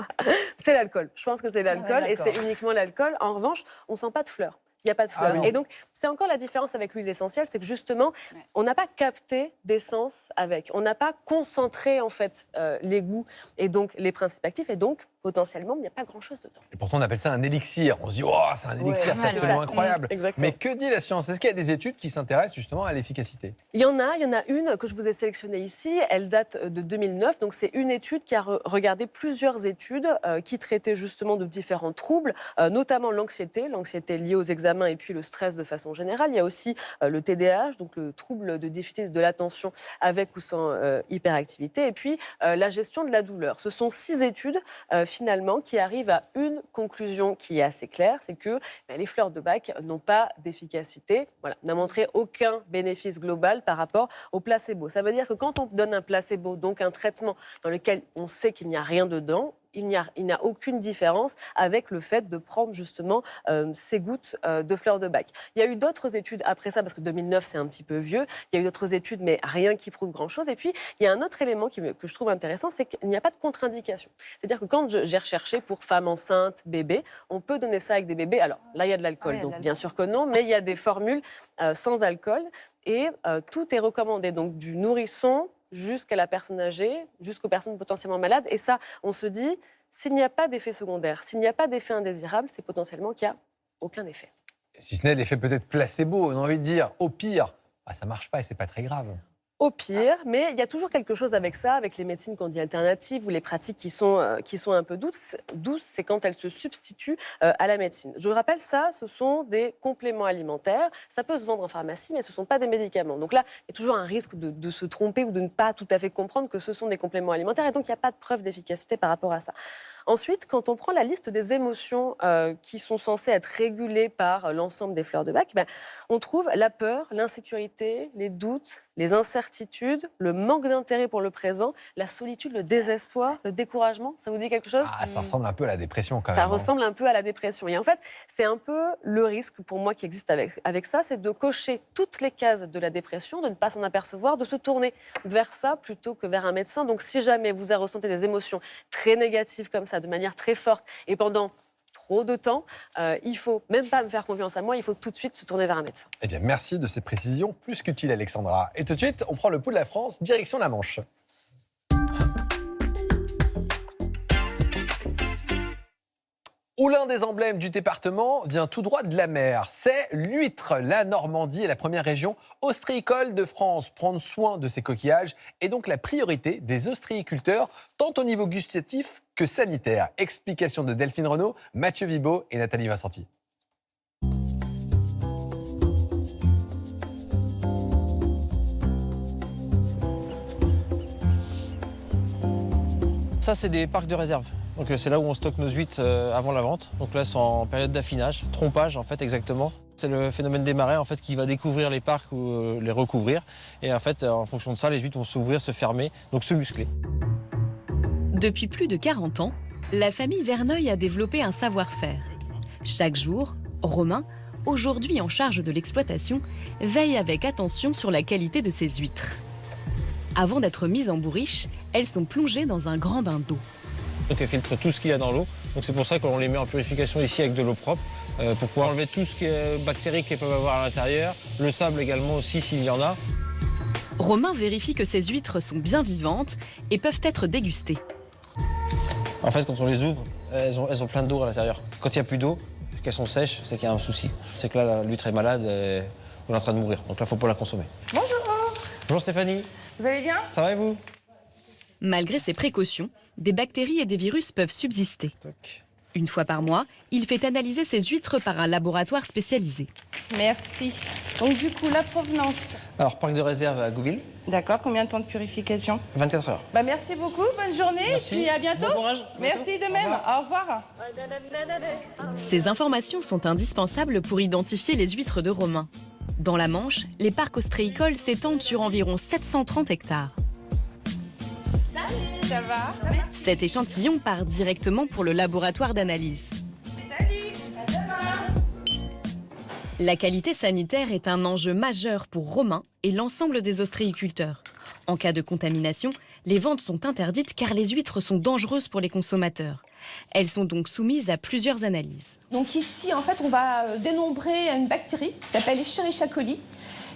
C'est l'alcool. Je pense que c'est l'alcool Ouais, et c'est uniquement l'alcool. En revanche, on ne sent pas de fleurs. Il n'y a pas de fleurs. Ah oui. Et donc, c'est encore la différence avec l'huile essentielle, c'est que justement, on n'a pas capté d'essence avec. On n'a pas concentré, en fait, les goûts et donc les principes actifs. Et donc, potentiellement, il n'y a pas grand-chose dedans. Et pourtant, on appelle ça un élixir. On se dit, oh, c'est un élixir, c'est Ouais, absolument ça. incroyable. Exactement. Mais que dit la science? Est-ce qu'il y a des études qui s'intéressent justement à l'efficacité? Il y en a une que je vous ai sélectionnée ici. Elle date de 2009. Donc, c'est une étude qui a regardé plusieurs études qui traitaient justement de différents troubles, notamment l'anxiété liée aux examens et puis le stress de façon générale. Il y a aussi le TDAH, donc le trouble de déficit de l'attention avec ou sans hyperactivité. Et puis, la gestion de la douleur. Ce sont 6 études, finalement, qui arrivent à une conclusion qui est assez claire, c'est que les fleurs de Bach n'ont pas d'efficacité, n'a montré aucun bénéfice global par rapport au placebo. Ça veut dire que quand on donne un placebo, donc un traitement dans lequel on sait qu'il n'y a rien dedans, il n'y a aucune différence avec le fait de prendre justement ces gouttes de fleurs de Bach. Il y a eu d'autres études après ça, parce que 2009 c'est un petit peu vieux, il y a eu d'autres études mais rien qui prouve grand-chose. Et puis il y a un autre élément que je trouve intéressant, c'est qu'il n'y a pas de contre-indication. C'est-à-dire que quand j'ai recherché pour femmes enceintes, bébés, on peut donner ça avec des bébés. Alors là il y a de l'alcool, donc bien sûr que non, mais il y a des formules sans alcool et tout est recommandé. Donc du nourrisson jusqu'à la personne âgée, jusqu'aux personnes potentiellement malades. Et ça, on se dit, s'il n'y a pas d'effet secondaire, s'il n'y a pas d'effet indésirable, c'est potentiellement qu'il n'y a aucun effet. Si ce n'est l'effet peut-être placebo, on a envie de dire, au pire, ça ne marche pas et c'est pas très grave. au pire, mais il y a toujours quelque chose avec ça, avec les médecines qu'on dit alternatives ou les pratiques qui sont un peu douces, c'est quand elles se substituent à la médecine. Je rappelle, ça, ce sont des compléments alimentaires. Ça peut se vendre en pharmacie, mais ce ne sont pas des médicaments. Donc là, il y a toujours un risque de se tromper ou de ne pas tout à fait comprendre que ce sont des compléments alimentaires. Et donc, il n'y a pas de preuve d'efficacité par rapport à ça. Ensuite, quand on prend la liste des émotions qui sont censées être régulées par l'ensemble des fleurs de Bach, on trouve la peur, l'insécurité, les doutes, les incertitudes, le manque d'intérêt pour le présent, la solitude, le désespoir, le découragement. Ça vous dit quelque chose ? Ah, ça ressemble un peu à la dépression quand même. Ça ressemble un peu à la dépression. Et en fait, c'est un peu le risque pour moi qui existe avec ça, c'est de cocher toutes les cases de la dépression, de ne pas s'en apercevoir, de se tourner vers ça plutôt que vers un médecin. Donc si jamais vous ressentez des émotions très négatives comme ça, de manière très forte et pendant trop de temps, il faut même pas me faire confiance à moi, il faut tout de suite se tourner vers un médecin. Eh bien, merci de ces précisions plus qu'utiles, Alexandra. Et tout de suite, on prend le pouls de la France, direction la Manche. Où l'un des emblèmes du département vient tout droit de la mer. C'est l'huître. La Normandie est la première région ostréicole de France. Prendre soin de ces coquillages est donc la priorité des ostréiculteurs, tant au niveau gustatif que sanitaire. Explication de Delphine Renaud, Mathieu Vibo et Nathalie Vincenti. Ça, c'est des parcs de réserve. Donc c'est là où on stocke nos huîtres avant la vente. Donc là, c'est en période d'affinage, trompage en fait exactement. C'est le phénomène des marais en fait qui va découvrir les parcs ou les recouvrir. Et en fait, en fonction de ça, les huîtres vont s'ouvrir, se fermer, donc se muscler. Depuis plus de 40 ans, la famille Verneuil a développé un savoir-faire. Chaque jour, Romain, aujourd'hui en charge de l'exploitation, veille avec attention sur la qualité de ses huîtres. Avant d'être mises en bourriche, elles sont plongées dans un grand bain d'eau. Donc elles filtrent tout ce qu'il y a dans l'eau. Donc c'est pour ça qu'on les met en purification ici avec de l'eau propre, pour pouvoir enlever tout ce qui est bactéries qu'elles peuvent avoir à l'intérieur, le sable également aussi s'il y en a. Romain vérifie que ces huîtres sont bien vivantes et peuvent être dégustées. En fait, quand on les ouvre, elles ont plein d'eau à l'intérieur. Quand il n'y a plus d'eau, qu'elles sont sèches, c'est qu'il y a un souci. C'est que là, l'huître est malade et on est en train de mourir. Donc là, il ne faut pas la consommer. Bonjour. Bonjour Stéphanie. Vous allez bien ? Ça va et vous ? Malgré ces précautions, des bactéries et des virus peuvent subsister. Une fois par mois, il fait analyser ses huîtres par un laboratoire spécialisé. Merci. Donc du coup, la provenance. Alors, parc de réserve à Gouville. D'accord, combien de temps de purification ? 24 heures. Merci beaucoup, bonne journée, Merci. puis à bientôt. Bon courage. Merci de même, au revoir. Ces informations sont indispensables pour identifier les huîtres de Romain. Dans la Manche, les parcs ostréicoles s'étendent sur environ 730 hectares. Salut, ça va ? Cet échantillon part directement pour le laboratoire d'analyse. Salut, à demain. La qualité sanitaire est un enjeu majeur pour Romain et l'ensemble des ostréiculteurs. En cas de contamination, les ventes sont interdites car les huîtres sont dangereuses pour les consommateurs. Elles sont donc soumises à plusieurs analyses. Donc ici, en fait, on va dénombrer une bactérie qui s'appelle Escherichia coli,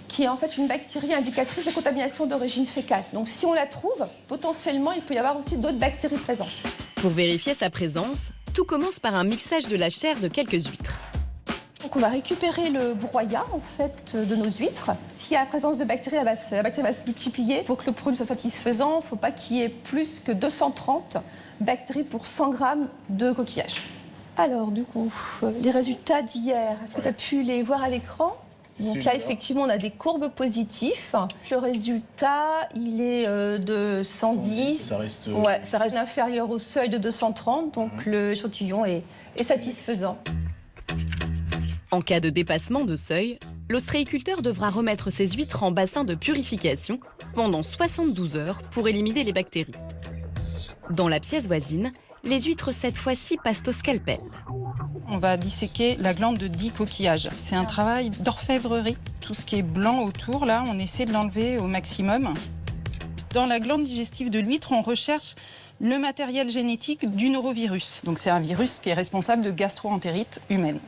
qui est en fait une bactérie indicatrice de contamination d'origine fécale. Donc si on la trouve, potentiellement, il peut y avoir aussi d'autres bactéries présentes. Pour vérifier sa présence, tout commence par un mixage de la chair de quelques huîtres. Donc on va récupérer le broyat en fait de nos huîtres. S'il y a la présence de bactéries, la bactérie va se multiplier. Pour que le produit soit satisfaisant, il ne faut pas qu'il y ait plus que 230 bactéries pour 100 grammes de coquillage. Alors du coup, les résultats d'hier, est-ce que tu as pu les voir à l'écran ? Donc là, effectivement, on a des courbes positives. Le résultat, il est de 110. Ça reste... Ouais, ça reste inférieur au seuil de 230, donc l'échantillon est satisfaisant. En cas de dépassement de seuil, l'ostréiculteur devra remettre ses huîtres en bassin de purification pendant 72 heures pour éliminer les bactéries. Dans la pièce voisine, les huîtres cette fois-ci passent au scalpel. On va disséquer la glande de 10 coquillages. C'est un travail d'orfèvrerie. Tout ce qui est blanc autour, là, on essaie de l'enlever au maximum. Dans la glande digestive de l'huître, on recherche le matériel génétique du norovirus. Donc c'est un virus qui est responsable de gastro-entérite humaine.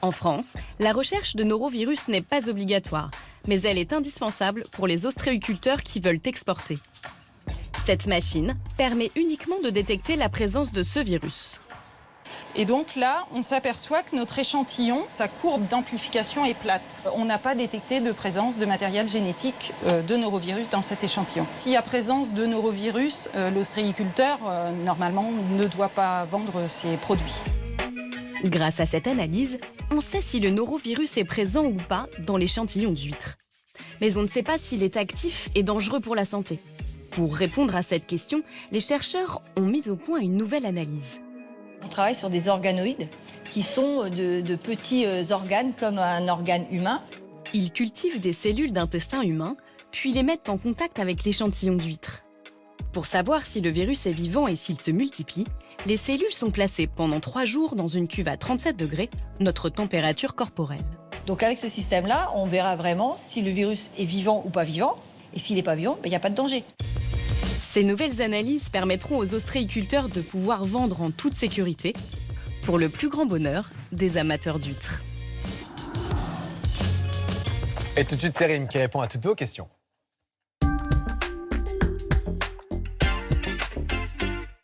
En France, la recherche de norovirus n'est pas obligatoire, mais elle est indispensable pour les ostréiculteurs qui veulent exporter. Cette machine permet uniquement de détecter la présence de ce virus. Et donc là, on s'aperçoit que notre échantillon, sa courbe d'amplification est plate. On n'a pas détecté de présence de matériel génétique de norovirus dans cet échantillon. S'il y a présence de norovirus, l'ostréiculteur, normalement, ne doit pas vendre ses produits. Grâce à cette analyse, on sait si le norovirus est présent ou pas dans l'échantillon d'huîtres. Mais on ne sait pas s'il est actif et dangereux pour la santé. Pour répondre à cette question, les chercheurs ont mis au point une nouvelle analyse. On travaille sur des organoïdes qui sont de petits organes comme un organe humain. Ils cultivent des cellules d'intestin humain, puis les mettent en contact avec l'échantillon d'huîtres. Pour savoir si le virus est vivant et s'il se multiplie, les cellules sont placées pendant 3 jours dans une cuve à 37 degrés, notre température corporelle. Donc avec ce système-là, on verra vraiment si le virus est vivant ou pas vivant. Et s'il n'est pas vivant, il n'y a pas de danger. Ces nouvelles analyses permettront aux ostréiculteurs de pouvoir vendre en toute sécurité, pour le plus grand bonheur des amateurs d'huîtres. Et tout de suite, c'est Rim qui répond à toutes vos questions.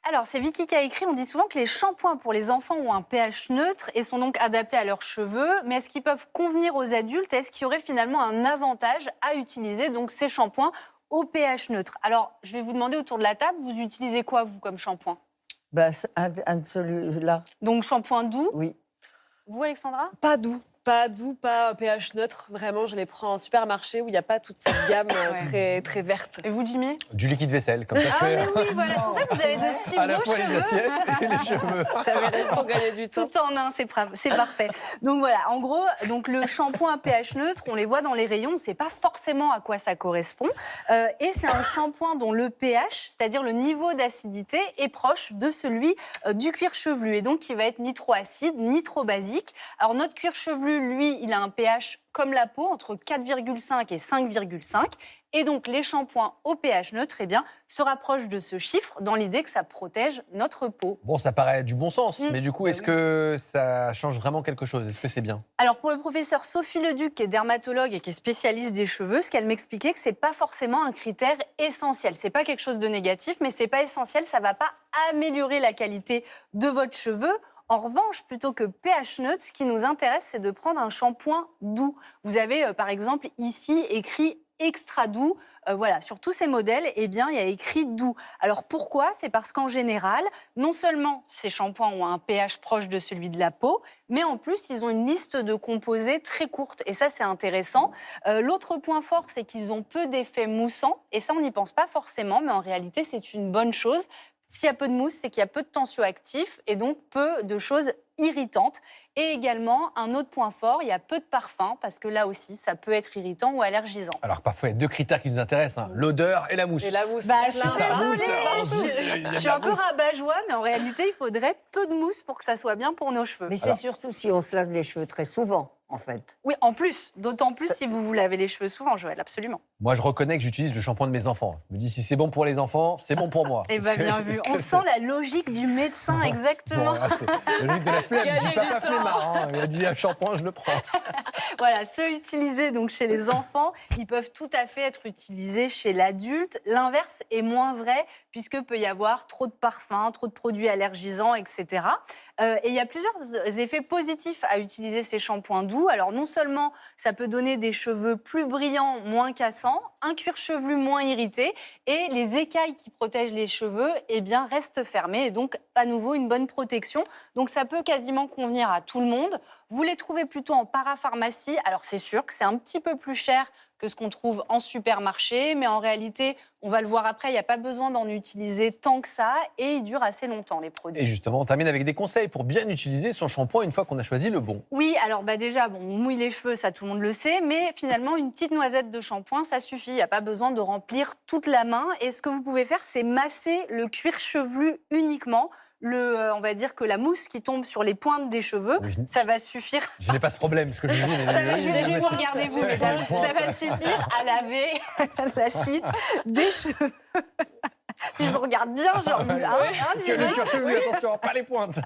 Alors, c'est Vicky qui a écrit, on dit souvent que les shampoings pour les enfants ont un pH neutre et sont donc adaptés à leurs cheveux. Mais est-ce qu'ils peuvent convenir aux adultes? Est-ce qu'il y aurait finalement un avantage à utiliser donc ces shampoings au pH neutre? Alors, je vais vous demander autour de la table, vous utilisez quoi, vous, comme shampoing? Un de celui-là. Donc, shampoing doux? Oui. Vous, Alexandra? Pas doux, pas pH neutre. Vraiment, je les prends en supermarché où il n'y a pas toute cette gamme très, très verte. Et vous, Jimmy? Du liquide vaisselle, comme ça se fait. Ah, mais oui, voilà, c'est pour ça que vous avez de si à la beaux fois cheveux. les assiettes et les cheveux. Ça avait raison, gagner du temps. Tout en un, c'est parfait. Donc voilà, en gros, donc le shampoing à pH neutre, on les voit dans les rayons, on ne sait pas forcément à quoi ça correspond. Et c'est un shampoing dont le pH, c'est-à-dire le niveau d'acidité, est proche de celui du cuir chevelu. Et donc, il va être ni trop acide, ni trop basique. Alors, notre cuir chevelu, lui, il a un pH comme la peau, entre 4,5 et 5,5. Et donc, les shampoings au pH neutre, eh bien, se rapprochent de ce chiffre dans l'idée que ça protège notre peau. Bon, ça paraît du bon sens, mais du coup, est-ce que ça change vraiment quelque chose? Est-ce que c'est bien? Alors, pour le professeur Sophie Leduc, qui est dermatologue et qui est spécialiste des cheveux, ce qu'elle m'expliquait, que c'est pas forcément un critère essentiel. C'est pas quelque chose de négatif, mais c'est pas essentiel. Ça va pas améliorer la qualité de votre cheveu. En revanche, plutôt que pH neutre, ce qui nous intéresse, c'est de prendre un shampoing doux. Vous avez, par exemple, ici écrit extra doux. Voilà, sur tous ces modèles, eh bien, il y a écrit doux. Alors pourquoi? C'est parce qu'en général, non seulement ces shampoings ont un pH proche de celui de la peau, mais en plus, ils ont une liste de composés très courte. Et ça, c'est intéressant. L'autre point fort, c'est qu'ils ont peu d'effets moussants. Et ça, on n'y pense pas forcément, mais en réalité, c'est une bonne chose. S'il y a peu de mousse, c'est qu'il y a peu de tensioactifs et donc peu de choses irritantes. Et également, un autre point fort, il y a peu de parfum parce que là aussi, ça peut être irritant ou allergisant. Alors parfois, il y a 2 critères qui nous intéressent, l'odeur et la mousse. Et la mousse. Bah, C'est ça, mousse, je suis un peu rabat-joie, mais en réalité, il faudrait peu de mousse pour que ça soit bien pour nos cheveux. Mais c'est surtout si on se lave les cheveux très souvent, en fait. Oui, en plus, d'autant plus si vous vous lavez les cheveux souvent, Joël, absolument. Moi, je reconnais que j'utilise le shampoing de mes enfants. Je me dis, si c'est bon pour les enfants, c'est bon pour moi. Eh bien, bien vu. On sent la logique du médecin, exactement. Bon, là, c'est la logique de la flemme. Je dis papa flemmard. Hein. Il a dit un shampoing, je le prends. Voilà, ceux utilisés donc chez les enfants, ils peuvent tout à fait être utilisés chez l'adulte. L'inverse est moins vrai, puisque peut y avoir trop de parfums, trop de produits allergisants, etc. Et il y a plusieurs effets positifs à utiliser ces shampoings doux. Alors, non seulement ça peut donner des cheveux plus brillants, moins cassants, un cuir chevelu moins irrité, et les écailles qui protègent les cheveux, eh bien, restent fermées. Et donc, à nouveau, une bonne protection. Donc, ça peut quasiment convenir à tout le monde. Vous les trouvez plutôt en parapharmacie. Alors, c'est sûr que c'est un petit peu plus cher que ce qu'on trouve en supermarché, mais en réalité, on va le voir après, il n'y a pas besoin d'en utiliser tant que ça, et ils durent assez longtemps, les produits. Et justement, on termine avec des conseils pour bien utiliser son shampoing une fois qu'on a choisi le bon. Oui, alors déjà, on mouille les cheveux, ça tout le monde le sait, mais finalement, une petite noisette de shampoing, ça suffit. Il n'y a pas besoin de remplir toute la main. Et ce que vous pouvez faire, c'est masser le cuir chevelu uniquement. On va dire que la mousse qui tombe sur les pointes des cheveux, ça va suffire. Je n'ai pas ce problème, ce que je vous dis. Je vais vous regarder, vous, mesdames. Ça va suffire à laver la suite des cheveux. Si je vous regarde bien, genre, vous Parce que le cuir chevelu, attention, pas les pointes.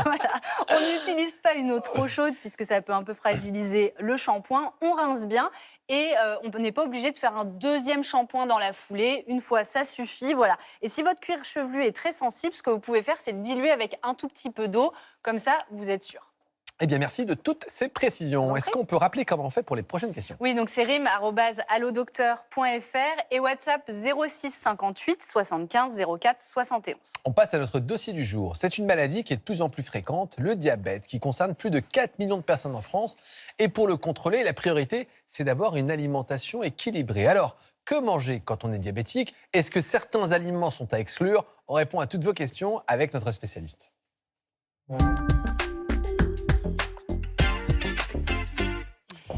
Voilà. On n'utilise pas une eau trop chaude puisque ça peut un peu fragiliser le shampoing. On rince bien et on n'est pas obligé de faire un deuxième shampoing dans la foulée. Une fois, ça suffit. Voilà. Et si votre cuir chevelu est très sensible, ce que vous pouvez faire, c'est le diluer avec un tout petit peu d'eau. Comme ça, vous êtes sûr. Eh bien, merci de toutes ces précisions. Est-ce qu'on peut rappeler comment on fait pour les prochaines questions? Oui, donc c'est rim@allodocteur.fr et WhatsApp 06 58 75 04 71. On passe à notre dossier du jour. C'est une maladie qui est de plus en plus fréquente, le diabète, qui concerne plus de 4 millions de personnes en France. Et pour le contrôler, la priorité, c'est d'avoir une alimentation équilibrée. Alors, que manger quand on est diabétique? Est-ce que certains aliments sont à exclure? On répond à toutes vos questions avec notre spécialiste.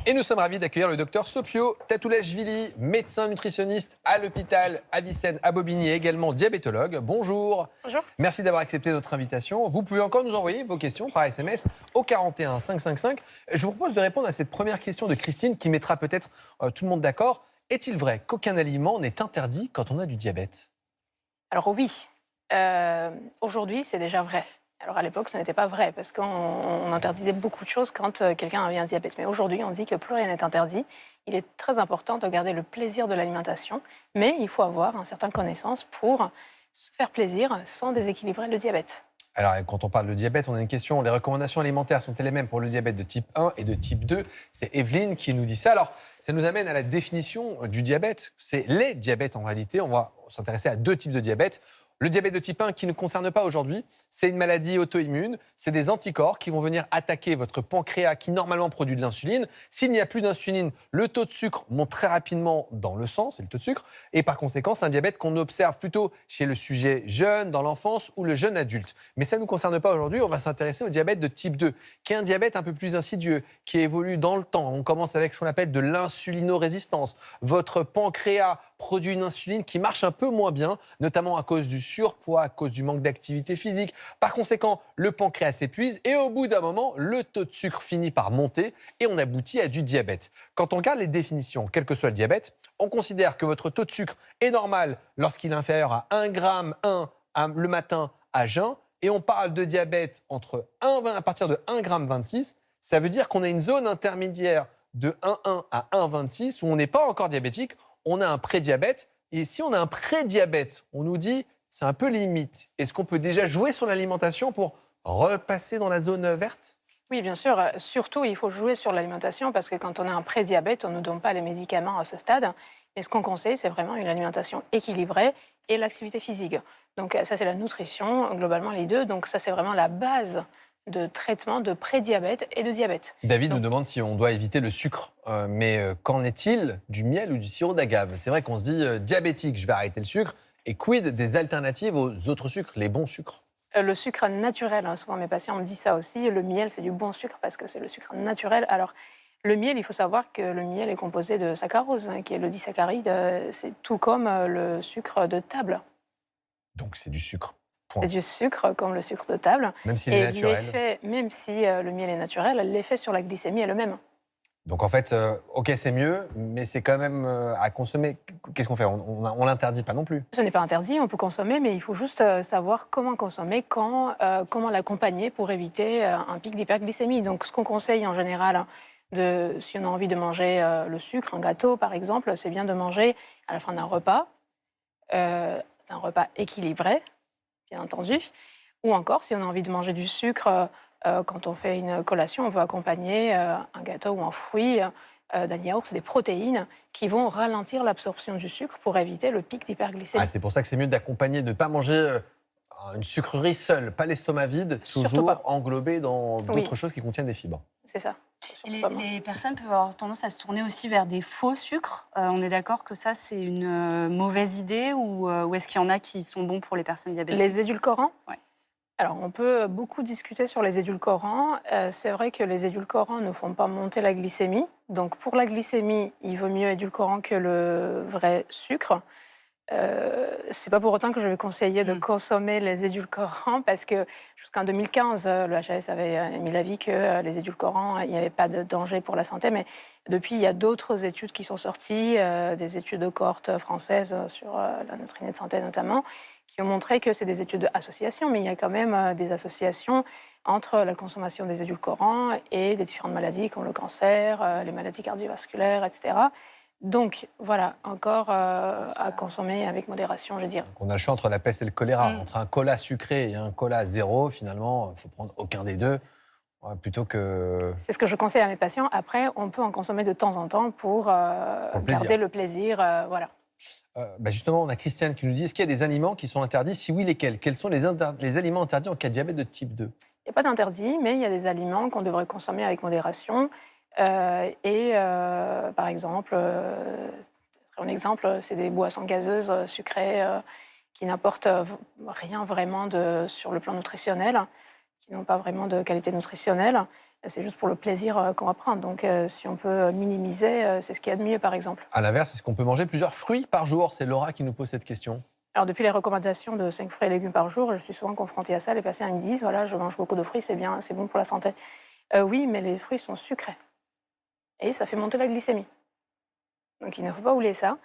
Et nous sommes ravis d'accueillir le docteur Sopio Tatoulashvili, médecin nutritionniste à l'hôpital Avicenne à Bobigny et également diabétologue. Bonjour. Bonjour. Merci d'avoir accepté notre invitation. Vous pouvez encore nous envoyer vos questions par SMS au 41 555. Je vous propose de répondre à cette première question de Christine qui mettra peut-être tout le monde d'accord. Est-il vrai qu'aucun aliment n'est interdit quand on a du diabète? Alors oui, aujourd'hui c'est déjà vrai. Alors à l'époque, ce n'était pas vrai parce qu'on interdisait beaucoup de choses quand quelqu'un avait un diabète. Mais aujourd'hui, on dit que plus rien n'est interdit. Il est très important de garder le plaisir de l'alimentation, mais il faut avoir une certaine connaissance pour se faire plaisir sans déséquilibrer le diabète. Alors, quand on parle de diabète, on a une question. Les recommandations alimentaires sont-elles les mêmes pour le diabète de type 1 et de type 2? C'est Evelyne qui nous dit ça. Alors, ça nous amène à la définition du diabète. C'est les diabètes en réalité. On va s'intéresser à deux types de diabète. Le diabète de type 1 qui ne concerne pas aujourd'hui, c'est une maladie auto-immune. C'est des anticorps qui vont venir attaquer votre pancréas qui normalement produit de l'insuline. S'il n'y a plus d'insuline, le taux de sucre monte très rapidement dans le sang, c'est le taux de sucre. Et par conséquent, c'est un diabète qu'on observe plutôt chez le sujet jeune, dans l'enfance ou le jeune adulte. Mais ça ne nous concerne pas aujourd'hui. On va s'intéresser au diabète de type 2, qui est un diabète un peu plus insidieux, qui évolue dans le temps. On commence avec ce qu'on appelle de l'insulinorésistance. Votre pancréas produit une insuline qui marche un peu moins bien, notamment à cause du surpoids, à cause du manque d'activité physique. Par conséquent, le pancréas s'épuise et au bout d'un moment, le taux de sucre finit par monter et on aboutit à du diabète. Quand on regarde les définitions, quel que soit le diabète, on considère que votre taux de sucre est normal lorsqu'il est inférieur à 1 g le matin à jeun et on parle de diabète à partir de 1,26 g. Ça veut dire qu'on a une zone intermédiaire de 1,1 à 1,26 où on n'est pas encore diabétique. On a un prédiabète. Et si on a un prédiabète, on nous dit c'est un peu limite. Est-ce qu'on peut déjà jouer sur l'alimentation pour repasser dans la zone verte? Oui, bien sûr. Surtout, il faut jouer sur l'alimentation parce que quand on a un prédiabète, on ne nous donne pas les médicaments à ce stade. Et ce qu'on conseille, c'est vraiment une alimentation équilibrée et l'activité physique. Donc ça, c'est la nutrition, globalement les deux. Donc ça, c'est vraiment la base de traitement de prédiabète et de diabète. David nous demande si on doit éviter le sucre. Mais qu'en est-il du miel ou du sirop d'agave? C'est vrai qu'on se dit diabétique, je vais arrêter le sucre. Et quid des alternatives aux autres sucres, les bons sucres? Le sucre naturel, souvent mes patients me disent ça aussi. Le miel, c'est du bon sucre parce que c'est le sucre naturel. Alors, le miel, il faut savoir que le miel est composé de saccharose, qui est le disaccharide. C'est tout comme le sucre de table. Donc, c'est du sucre. C'est du sucre comme le sucre de table. Même s'il est naturel. Même si le miel est naturel, l'effet sur la glycémie est le même. Donc en fait, ok, c'est mieux, mais c'est quand même à consommer. Qu'est-ce qu'on fait? On l'interdit pas non plus. Ce n'est pas interdit, on peut consommer, mais il faut juste savoir comment consommer, comment l'accompagner pour éviter un pic d'hyperglycémie. Donc ce qu'on conseille en général, si on a envie de manger le sucre, un gâteau par exemple, c'est bien de manger à la fin d'un repas équilibré, bien entendu. Ou encore, si on a envie de manger du sucre, quand on fait une collation, on peut accompagner un gâteau ou un fruit d'un yaourt, des protéines qui vont ralentir l'absorption du sucre pour éviter le pic d'hyperglycémie. C'est pour ça que c'est mieux d'accompagner, de ne pas manger une sucrerie seule, pas l'estomac vide, toujours englobé dans d'autres choses qui contiennent des fibres. C'est ça. Les personnes peuvent avoir tendance à se tourner aussi vers des faux sucres. On est d'accord que ça, c'est une mauvaise idée ou est-ce qu'il y en a qui sont bons pour les personnes diabétiques? Les édulcorants? Ouais. Alors, on peut beaucoup discuter sur les édulcorants. C'est vrai que les édulcorants ne font pas monter la glycémie. Donc, pour la glycémie, il vaut mieux édulcorant que le vrai sucre. C'est pas pour autant que je vais conseiller de consommer les édulcorants parce que jusqu'en 2015, le HAS avait émis l'avis que les édulcorants, il n'y avait pas de danger pour la santé. Mais depuis, il y a d'autres études qui sont sorties, des études de cohorte françaises sur la neutrinée de santé notamment, qui ont montré que c'est des études d'association, mais il y a quand même des associations entre la consommation des édulcorants et des différentes maladies comme le cancer, les maladies cardiovasculaires, etc. Donc, voilà, encore à consommer avec modération, je dirais. On a le choix entre la peste et le choléra. Entre un cola sucré et un cola zéro, finalement, il ne faut prendre aucun des deux, plutôt que... C'est ce que je conseille à mes patients. Après, on peut en consommer de temps en temps pour garder le plaisir. Voilà. Justement, on a Christiane qui nous dit, est-ce qu'il y a des aliments qui sont interdits? Si oui, lesquels? Quels sont les aliments interdits en cas de diabète de type 2? Il n'y a pas d'interdit, mais il y a des aliments qu'on devrait consommer avec modération. Par exemple, un exemple, c'est des boissons gazeuses sucrées qui n'apportent rien vraiment sur le plan nutritionnel, qui n'ont pas vraiment de qualité nutritionnelle. C'est juste pour le plaisir qu'on va prendre. Donc, si on peut minimiser, c'est ce qu'il y a de mieux, par exemple. À l'inverse, est-ce qu'on peut manger plusieurs fruits par jour? C'est Laura qui nous pose cette question. Alors, depuis les recommandations de 5 fruits et légumes par jour, je suis souvent confrontée à ça. Les patients me disent, voilà, je mange beaucoup de fruits, c'est bien, c'est bon pour la santé. Oui, mais les fruits sont sucrés. Et ça fait monter la glycémie. Donc, il ne faut pas oublier ça.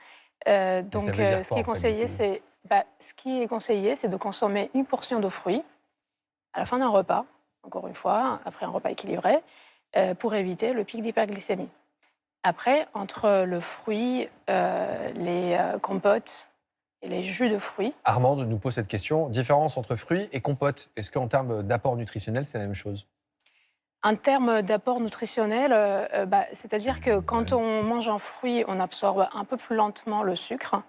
Ce qui est conseillé, c'est de consommer une portion de fruits à la fin d'un repas, encore une fois, après un repas équilibré, pour éviter le pic d'hyperglycémie. Après, entre le fruit, les compotes et les jus de fruits... Armande nous pose cette question. Différence entre fruits et compotes. Est-ce qu'en termes d'apport nutritionnel, c'est la même chose? En termes d'apport nutritionnel, c'est-à-dire que quand on mange un fruit, on absorbe un peu plus lentement le sucre,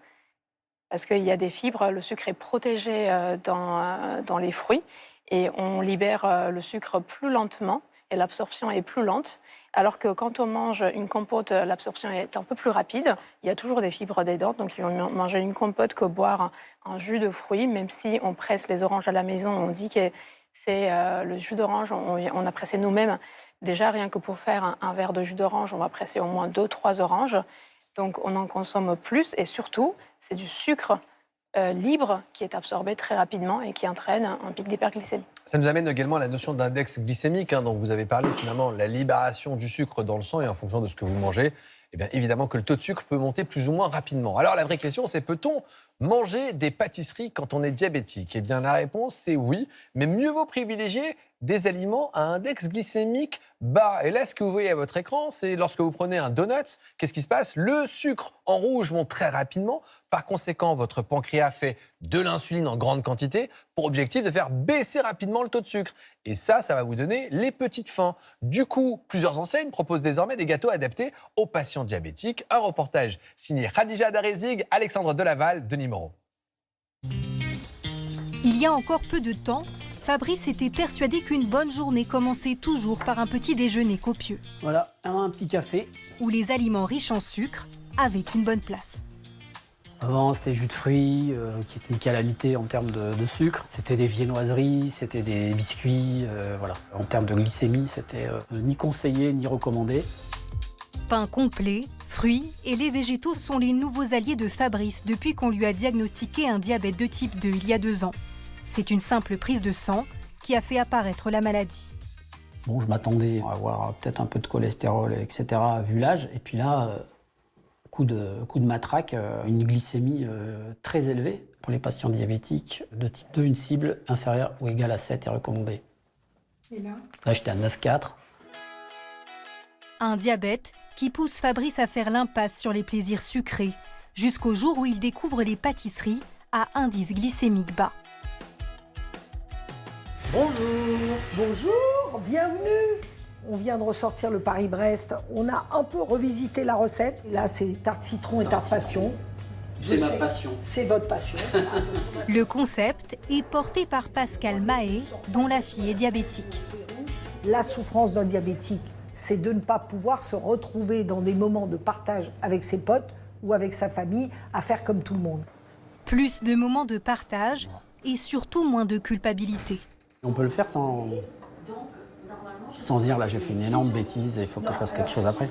parce qu'il y a des fibres, le sucre est protégé dans les fruits, et on libère le sucre plus lentement, et l'absorption est plus lente. Alors que quand on mange une compote, l'absorption est un peu plus rapide. Il y a toujours des fibres dedans, donc il vaut manger une compote que boire un jus de fruits, même si on presse les oranges à la maison, on dit que c'est le jus d'orange, on a pressé nous-mêmes. Déjà, rien que pour faire un verre de jus d'orange, on va presser au moins 2-3 oranges. Donc, on en consomme plus. Et surtout, c'est du sucre libre qui est absorbé très rapidement et qui entraîne un pic d'hyperglycémie. Ça nous amène également à la notion d'index glycémique, dont vous avez parlé, finalement, la libération du sucre dans le sang et en fonction de ce que vous mangez. Eh bien, évidemment que le taux de sucre peut monter plus ou moins rapidement. Alors, la vraie question, c'est peut-on manger des pâtisseries quand on est diabétique? Eh bien, la réponse, c'est oui, mais mieux vaut privilégier des aliments à index glycémique bas. Et là, ce que vous voyez à votre écran, c'est lorsque vous prenez un donut, qu'est-ce qui se passe? Le sucre en rouge monte très rapidement. Par conséquent, votre pancréas fait de l'insuline en grande quantité pour objectif de faire baisser rapidement le taux de sucre. Et ça va vous donner les petites faims. Du coup, plusieurs enseignes proposent désormais des gâteaux adaptés aux patients diabétiques. Un reportage signé Khadija Darezig, Alexandre Delaval, Denis Moreau. Il y a encore peu de temps, Fabrice était persuadé qu'une bonne journée commençait toujours par un petit déjeuner copieux. Voilà, un petit café. Où les aliments riches en sucre avaient une bonne place. Avant, c'était jus de fruits, qui est une calamité en termes de sucre. C'était des viennoiseries, c'était des biscuits, voilà. En termes de glycémie, c'était ni conseillé ni recommandé. Pain complet, fruits et les végétaux sont les nouveaux alliés de Fabrice depuis qu'on lui a diagnostiqué un diabète de type 2 il y a 2 ans. C'est une simple prise de sang qui a fait apparaître la maladie. Bon, je m'attendais à avoir peut-être un peu de cholestérol, etc., vu l'âge. Et puis là, coup de matraque, une glycémie très élevée. Pour les patients diabétiques de type 2, une cible inférieure ou égale à 7 est recommandée. Et là, j'étais à 9,4. Un diabète qui pousse Fabrice à faire l'impasse sur les plaisirs sucrés, jusqu'au jour où il découvre les pâtisseries à indice glycémique bas. Bonjour. Bonjour, bienvenue. On vient de ressortir le Paris-Brest. On a un peu revisité la recette. Là, c'est tarte citron et tarte passion. C'est ma passion. C'est votre passion. Le concept est porté par Pascal Mahé, dont la fille est diabétique. La souffrance d'un diabétique, c'est de ne pas pouvoir se retrouver dans des moments de partage avec ses potes ou avec sa famille à faire comme tout le monde. Plus de moments de partage et surtout moins de culpabilité. On peut le faire sans dire, là j'ai fait une énorme bêtise et il faut que je fasse quelque chose après.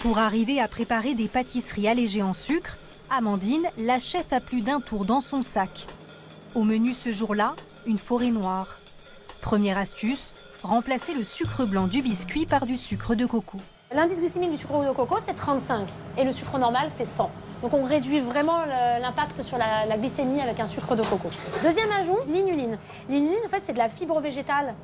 Pour arriver à préparer des pâtisseries allégées en sucre, Amandine, la chef, a plus d'un tour dans son sac. Au menu ce jour-là, une forêt noire. Première astuce, remplacer le sucre blanc du biscuit par du sucre de coco. L'indice glycémique du sucre de coco, c'est 35 et le sucre normal, c'est 100. Donc on réduit vraiment l'impact sur la glycémie avec un sucre de coco. Deuxième ajout, l'inuline. L'inuline, en fait, c'est de la fibre végétale.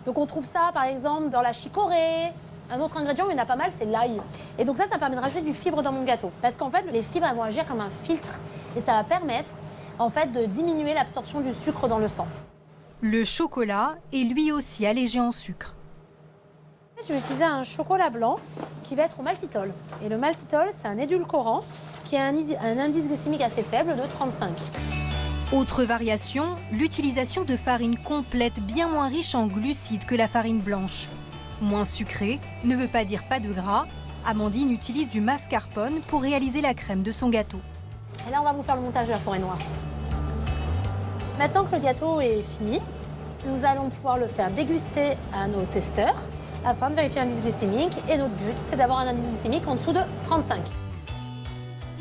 Donc on trouve ça, par exemple, dans la chicorée. Un autre ingrédient, il y en a pas mal, c'est l'ail. Et donc ça permet de rajouter du fibre dans mon gâteau. Parce qu'en fait, les fibres, elles vont agir comme un filtre. Et ça va permettre, en fait, de diminuer l'absorption du sucre dans le sang. Le chocolat est lui aussi allégé en sucre. Je vais utiliser un chocolat blanc qui va être au maltitol. Et le maltitol, c'est un édulcorant qui a un indice glycémique assez faible de 35. Autre variation, l'utilisation de farine complète bien moins riche en glucides que la farine blanche. Moins sucrée ne veut pas dire pas de gras. Amandine utilise du mascarpone pour réaliser la crème de son gâteau. Et là, on va vous faire le montage de la forêt noire. Maintenant que le gâteau est fini, nous allons pouvoir le faire déguster à nos testeurs afin de vérifier l'indice glycémique. Et notre but, c'est d'avoir un indice glycémique en dessous de 35.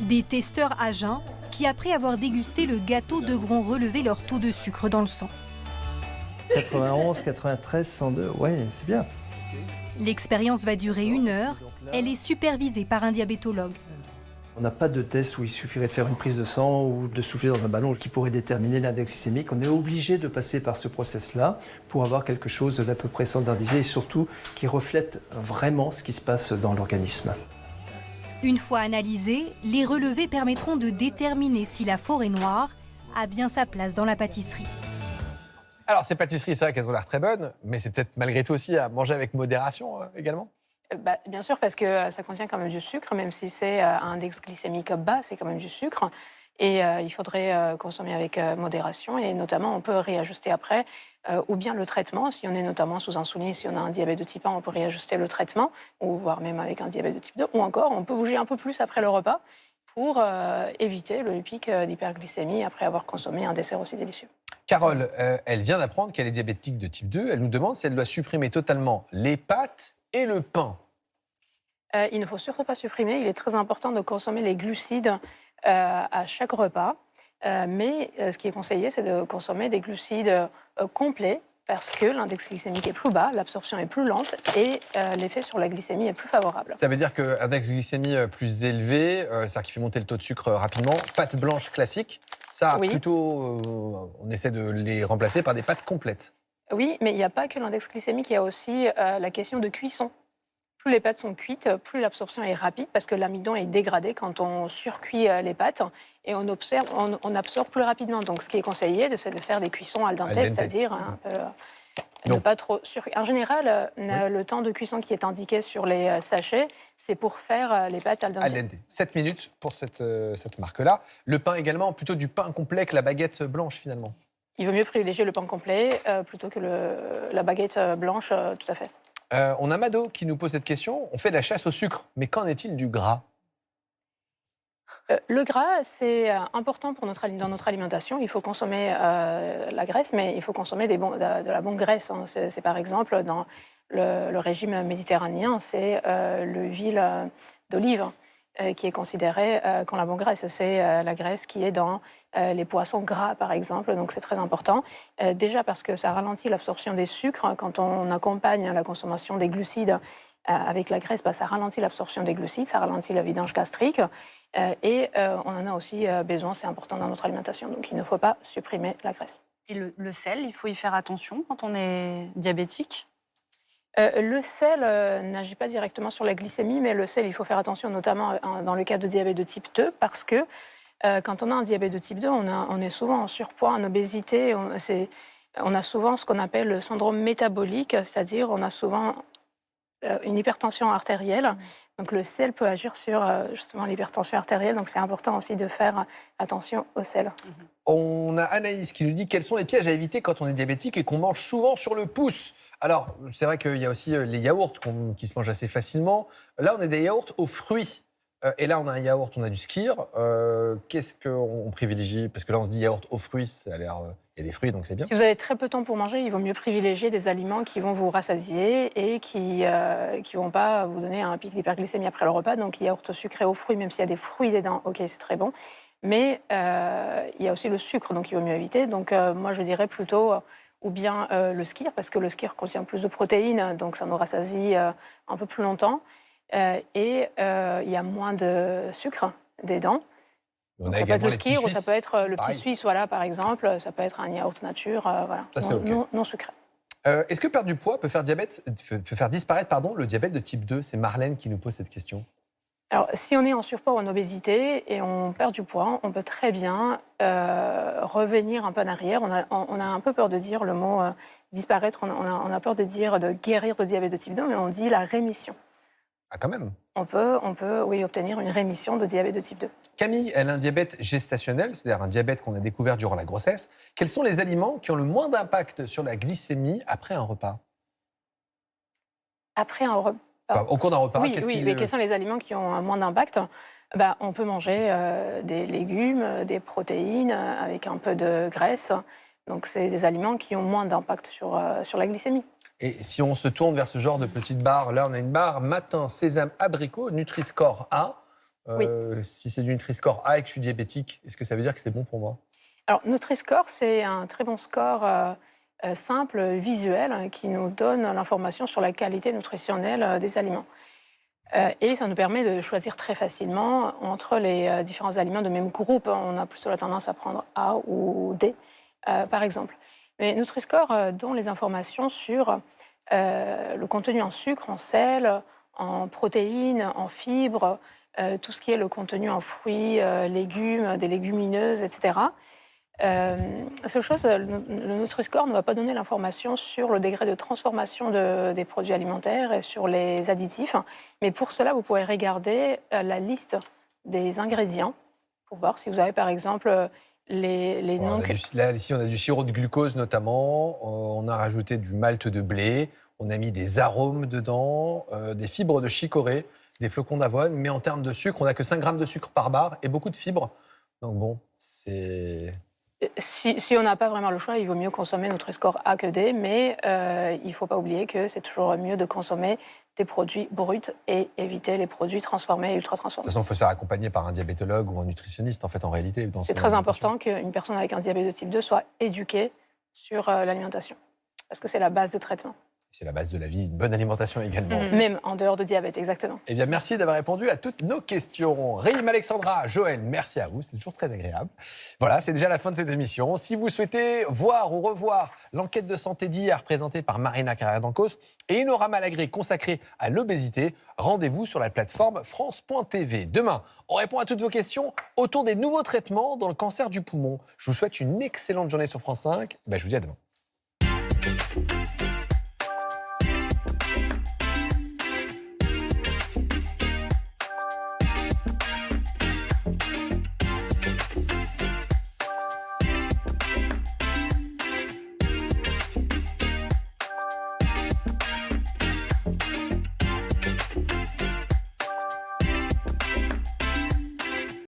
Des testeurs à jeun qui, après avoir dégusté le gâteau, devront relever leur taux de sucre dans le sang. 91, 93, 102, ouais, c'est bien. L'expérience va durer 1 heure. Elle est supervisée par un diabétologue. On n'a pas de test où il suffirait de faire une prise de sang ou de souffler dans un ballon qui pourrait déterminer l'index glycémique. On est obligé de passer par ce process-là pour avoir quelque chose d'à peu près standardisé et surtout qui reflète vraiment ce qui se passe dans l'organisme. Une fois analysés, les relevés permettront de déterminer si la forêt noire a bien sa place dans la pâtisserie. Alors, ces pâtisseries, c'est vrai qu'elles ont l'air très bonnes, mais c'est peut-être malgré tout aussi à manger avec modération également. Bien sûr, parce que ça contient quand même du sucre, même si c'est un index glycémique bas, c'est quand même du sucre. Et il faudrait consommer avec modération. Et notamment, on peut réajuster après, ou bien le traitement. Si on est notamment sous insuline, si on a un diabète de type 1, on peut réajuster le traitement, ou voire même avec un diabète de type 2. Ou encore, on peut bouger un peu plus après le repas pour éviter le pic d'hyperglycémie après avoir consommé un dessert aussi délicieux. Carole, elle vient d'apprendre qu'elle est diabétique de type 2. Elle nous demande si elle doit supprimer totalement les pâtes et le pain. Il ne faut surtout pas supprimer. Il est très important de consommer les glucides à chaque repas. Mais ce qui est conseillé, c'est de consommer des glucides complets parce que l'index glycémique est plus bas, l'absorption est plus lente et l'effet sur la glycémie est plus favorable. Ça veut dire qu'un index glycémie plus élevé, c'est-à-dire qui fait monter le taux de sucre rapidement, pâtes blanches classiques, ça Oui. plutôt, on essaie de les remplacer par des pâtes complètes. Oui, mais il n'y a pas que l'index glycémique, il y a aussi la question de cuisson. Plus les pâtes sont cuites, plus l'absorption est rapide parce que l'amidon est dégradé quand on surcuit les pâtes et on absorbe plus rapidement. Donc, ce qui est conseillé, c'est de faire des cuissons al dente, c'est-à-dire ne pas trop surcuire. En général, le temps de cuisson qui est indiqué sur les sachets, c'est pour faire les pâtes al dente. Al dente. 7 minutes pour cette marque-là. Le pain également, plutôt du pain complet que la baguette blanche finalement. Il vaut mieux privilégier le pain complet plutôt que la baguette blanche, tout à fait. On a Mado qui nous pose cette question. On fait de la chasse au sucre, mais qu'en est-il du gras ? Le gras, c'est important dans notre alimentation. Il faut consommer la graisse, mais il faut consommer de la bonne graisse. Hein. C'est par exemple, dans le régime méditerranéen, c'est l'huile d'olive qui est considérée comme la bonne graisse. C'est la graisse qui est dans les poissons gras, par exemple. Donc, c'est très important. Déjà parce que ça ralentit l'absorption des sucres. Quand on accompagne la consommation des glucides avec la graisse, ça ralentit l'absorption des glucides, ça ralentit la vidange gastrique. Et on en a aussi besoin, c'est important dans notre alimentation. Donc, il ne faut pas supprimer la graisse. Et le sel, il faut y faire attention quand on est diabétique ? Le sel n'agit pas directement sur la glycémie, mais le sel, il faut faire attention, notamment dans le cas de diabète de type 2, parce que quand on a un diabète de type 2, on est souvent en surpoids, en obésité. On a souvent ce qu'on appelle le syndrome métabolique, c'est-à-dire on a souvent une hypertension artérielle. Donc le sel peut agir sur justement l'hypertension artérielle, donc c'est important aussi de faire attention au sel. On a Anaïs qui nous dit quels sont les pièges à éviter quand on est diabétique et qu'on mange souvent sur le pouce. Alors, c'est vrai qu'il y a aussi les yaourts qui se mangent assez facilement. Là, on a des yaourts aux fruits. Et là, on a un yaourt, on a du skyr. Qu'est-ce qu'on privilégie ? Parce que là, on se dit yaourt aux fruits, ça a l'air... Il y a des fruits, donc c'est bien. Si vous avez très peu de temps pour manger, il vaut mieux privilégier des aliments qui vont vous rassasier et qui vont pas vous donner un pic d'hyperglycémie après le repas. Donc, yaourt sucré aux fruits, même s'il y a des fruits dedans, ok, c'est très bon. Mais il y a aussi le sucre, donc il vaut mieux éviter. Donc, moi, je dirais plutôt... ou bien le skyr, parce que le skyr contient plus de protéines, donc ça nous rassasie un peu plus longtemps. Et il y a moins de sucre dedans. Donc, ça peut être le skyr ou ça peut être le petit suisse, voilà, par exemple. Ça peut être un yaourt nature, voilà, non sucré. Est-ce que perdre du poids peut faire disparaître le diabète de type 2 ? C'est Marlène qui nous pose cette question. Alors, si on est en surpoids ou en obésité et on perd du poids, on peut très bien revenir un peu en arrière. On a un peu peur de dire le mot disparaître, on a peur de dire de guérir le diabète de type 2, mais on dit la rémission. Ah, quand même. On peut oui, obtenir une rémission de diabète de type 2. Camille, elle a un diabète gestationnel, c'est-à-dire un diabète qu'on a découvert durant la grossesse. Quels sont les aliments qui ont le moins d'impact sur la glycémie après un repas ? Après un repas. Enfin, au cours d'un repas, mais quels sont les aliments qui ont moins d'impact ? On peut manger des légumes, des protéines avec un peu de graisse. Donc, c'est des aliments qui ont moins d'impact sur la glycémie. Et si on se tourne vers ce genre de petite barre, là, on a une barre matin, sésame, abricot, Nutri-Score A. Si c'est du Nutri-Score A et que je suis diabétique, est-ce que ça veut dire que c'est bon pour moi ? Alors, Nutri-Score, c'est un très bon score simple, visuel, qui nous donne l'information sur la qualité nutritionnelle des aliments. Et ça nous permet de choisir très facilement entre les différents aliments de même groupe. On a plutôt la tendance à prendre A ou D, par exemple. Mais Nutri-Score donne les informations sur le contenu en sucre, en sel, en protéines, en fibres, tout ce qui est le contenu en fruits, légumes, des légumineuses, etc. Seule chose, le Nutri-Score ne va pas donner l'information sur le degré de transformation des produits alimentaires et sur les additifs. Mais pour cela, vous pourrez regarder la liste des ingrédients pour voir si vous avez, par exemple, les noms... Là, ici, on a du sirop de glucose notamment. On a rajouté du malt de blé. On a mis des arômes dedans, des fibres de chicorée, des flocons d'avoine. Mais en termes de sucre, on n'a que 5 grammes de sucre par barre et beaucoup de fibres. Donc bon, c'est... Si on n'a pas vraiment le choix, il vaut mieux consommer Nutri-Score A que D, mais il ne faut pas oublier que c'est toujours mieux de consommer des produits bruts et éviter les produits transformés et ultra-transformés. De toute façon, il faut se faire accompagner par un diabétologue ou un nutritionniste, en réalité. C'est très important qu'une personne avec un diabète de type 2 soit éduquée sur l'alimentation, parce que c'est la base de traitement. C'est la base de la vie, une bonne alimentation également. Même en dehors de diabète, exactement. Eh bien, merci d'avoir répondu à toutes nos questions. Rym, Alexandra, Joël, merci à vous, c'est toujours très agréable. Voilà, c'est déjà la fin de cette émission. Si vous souhaitez voir ou revoir l'enquête de santé d'hier présentée par Marina Carrère-Dancos et Inorama Lagré consacrée à l'obésité, rendez-vous sur la plateforme France.tv. Demain, on répond à toutes vos questions autour des nouveaux traitements dans le cancer du poumon. Je vous souhaite une excellente journée sur France 5. Je vous dis à demain.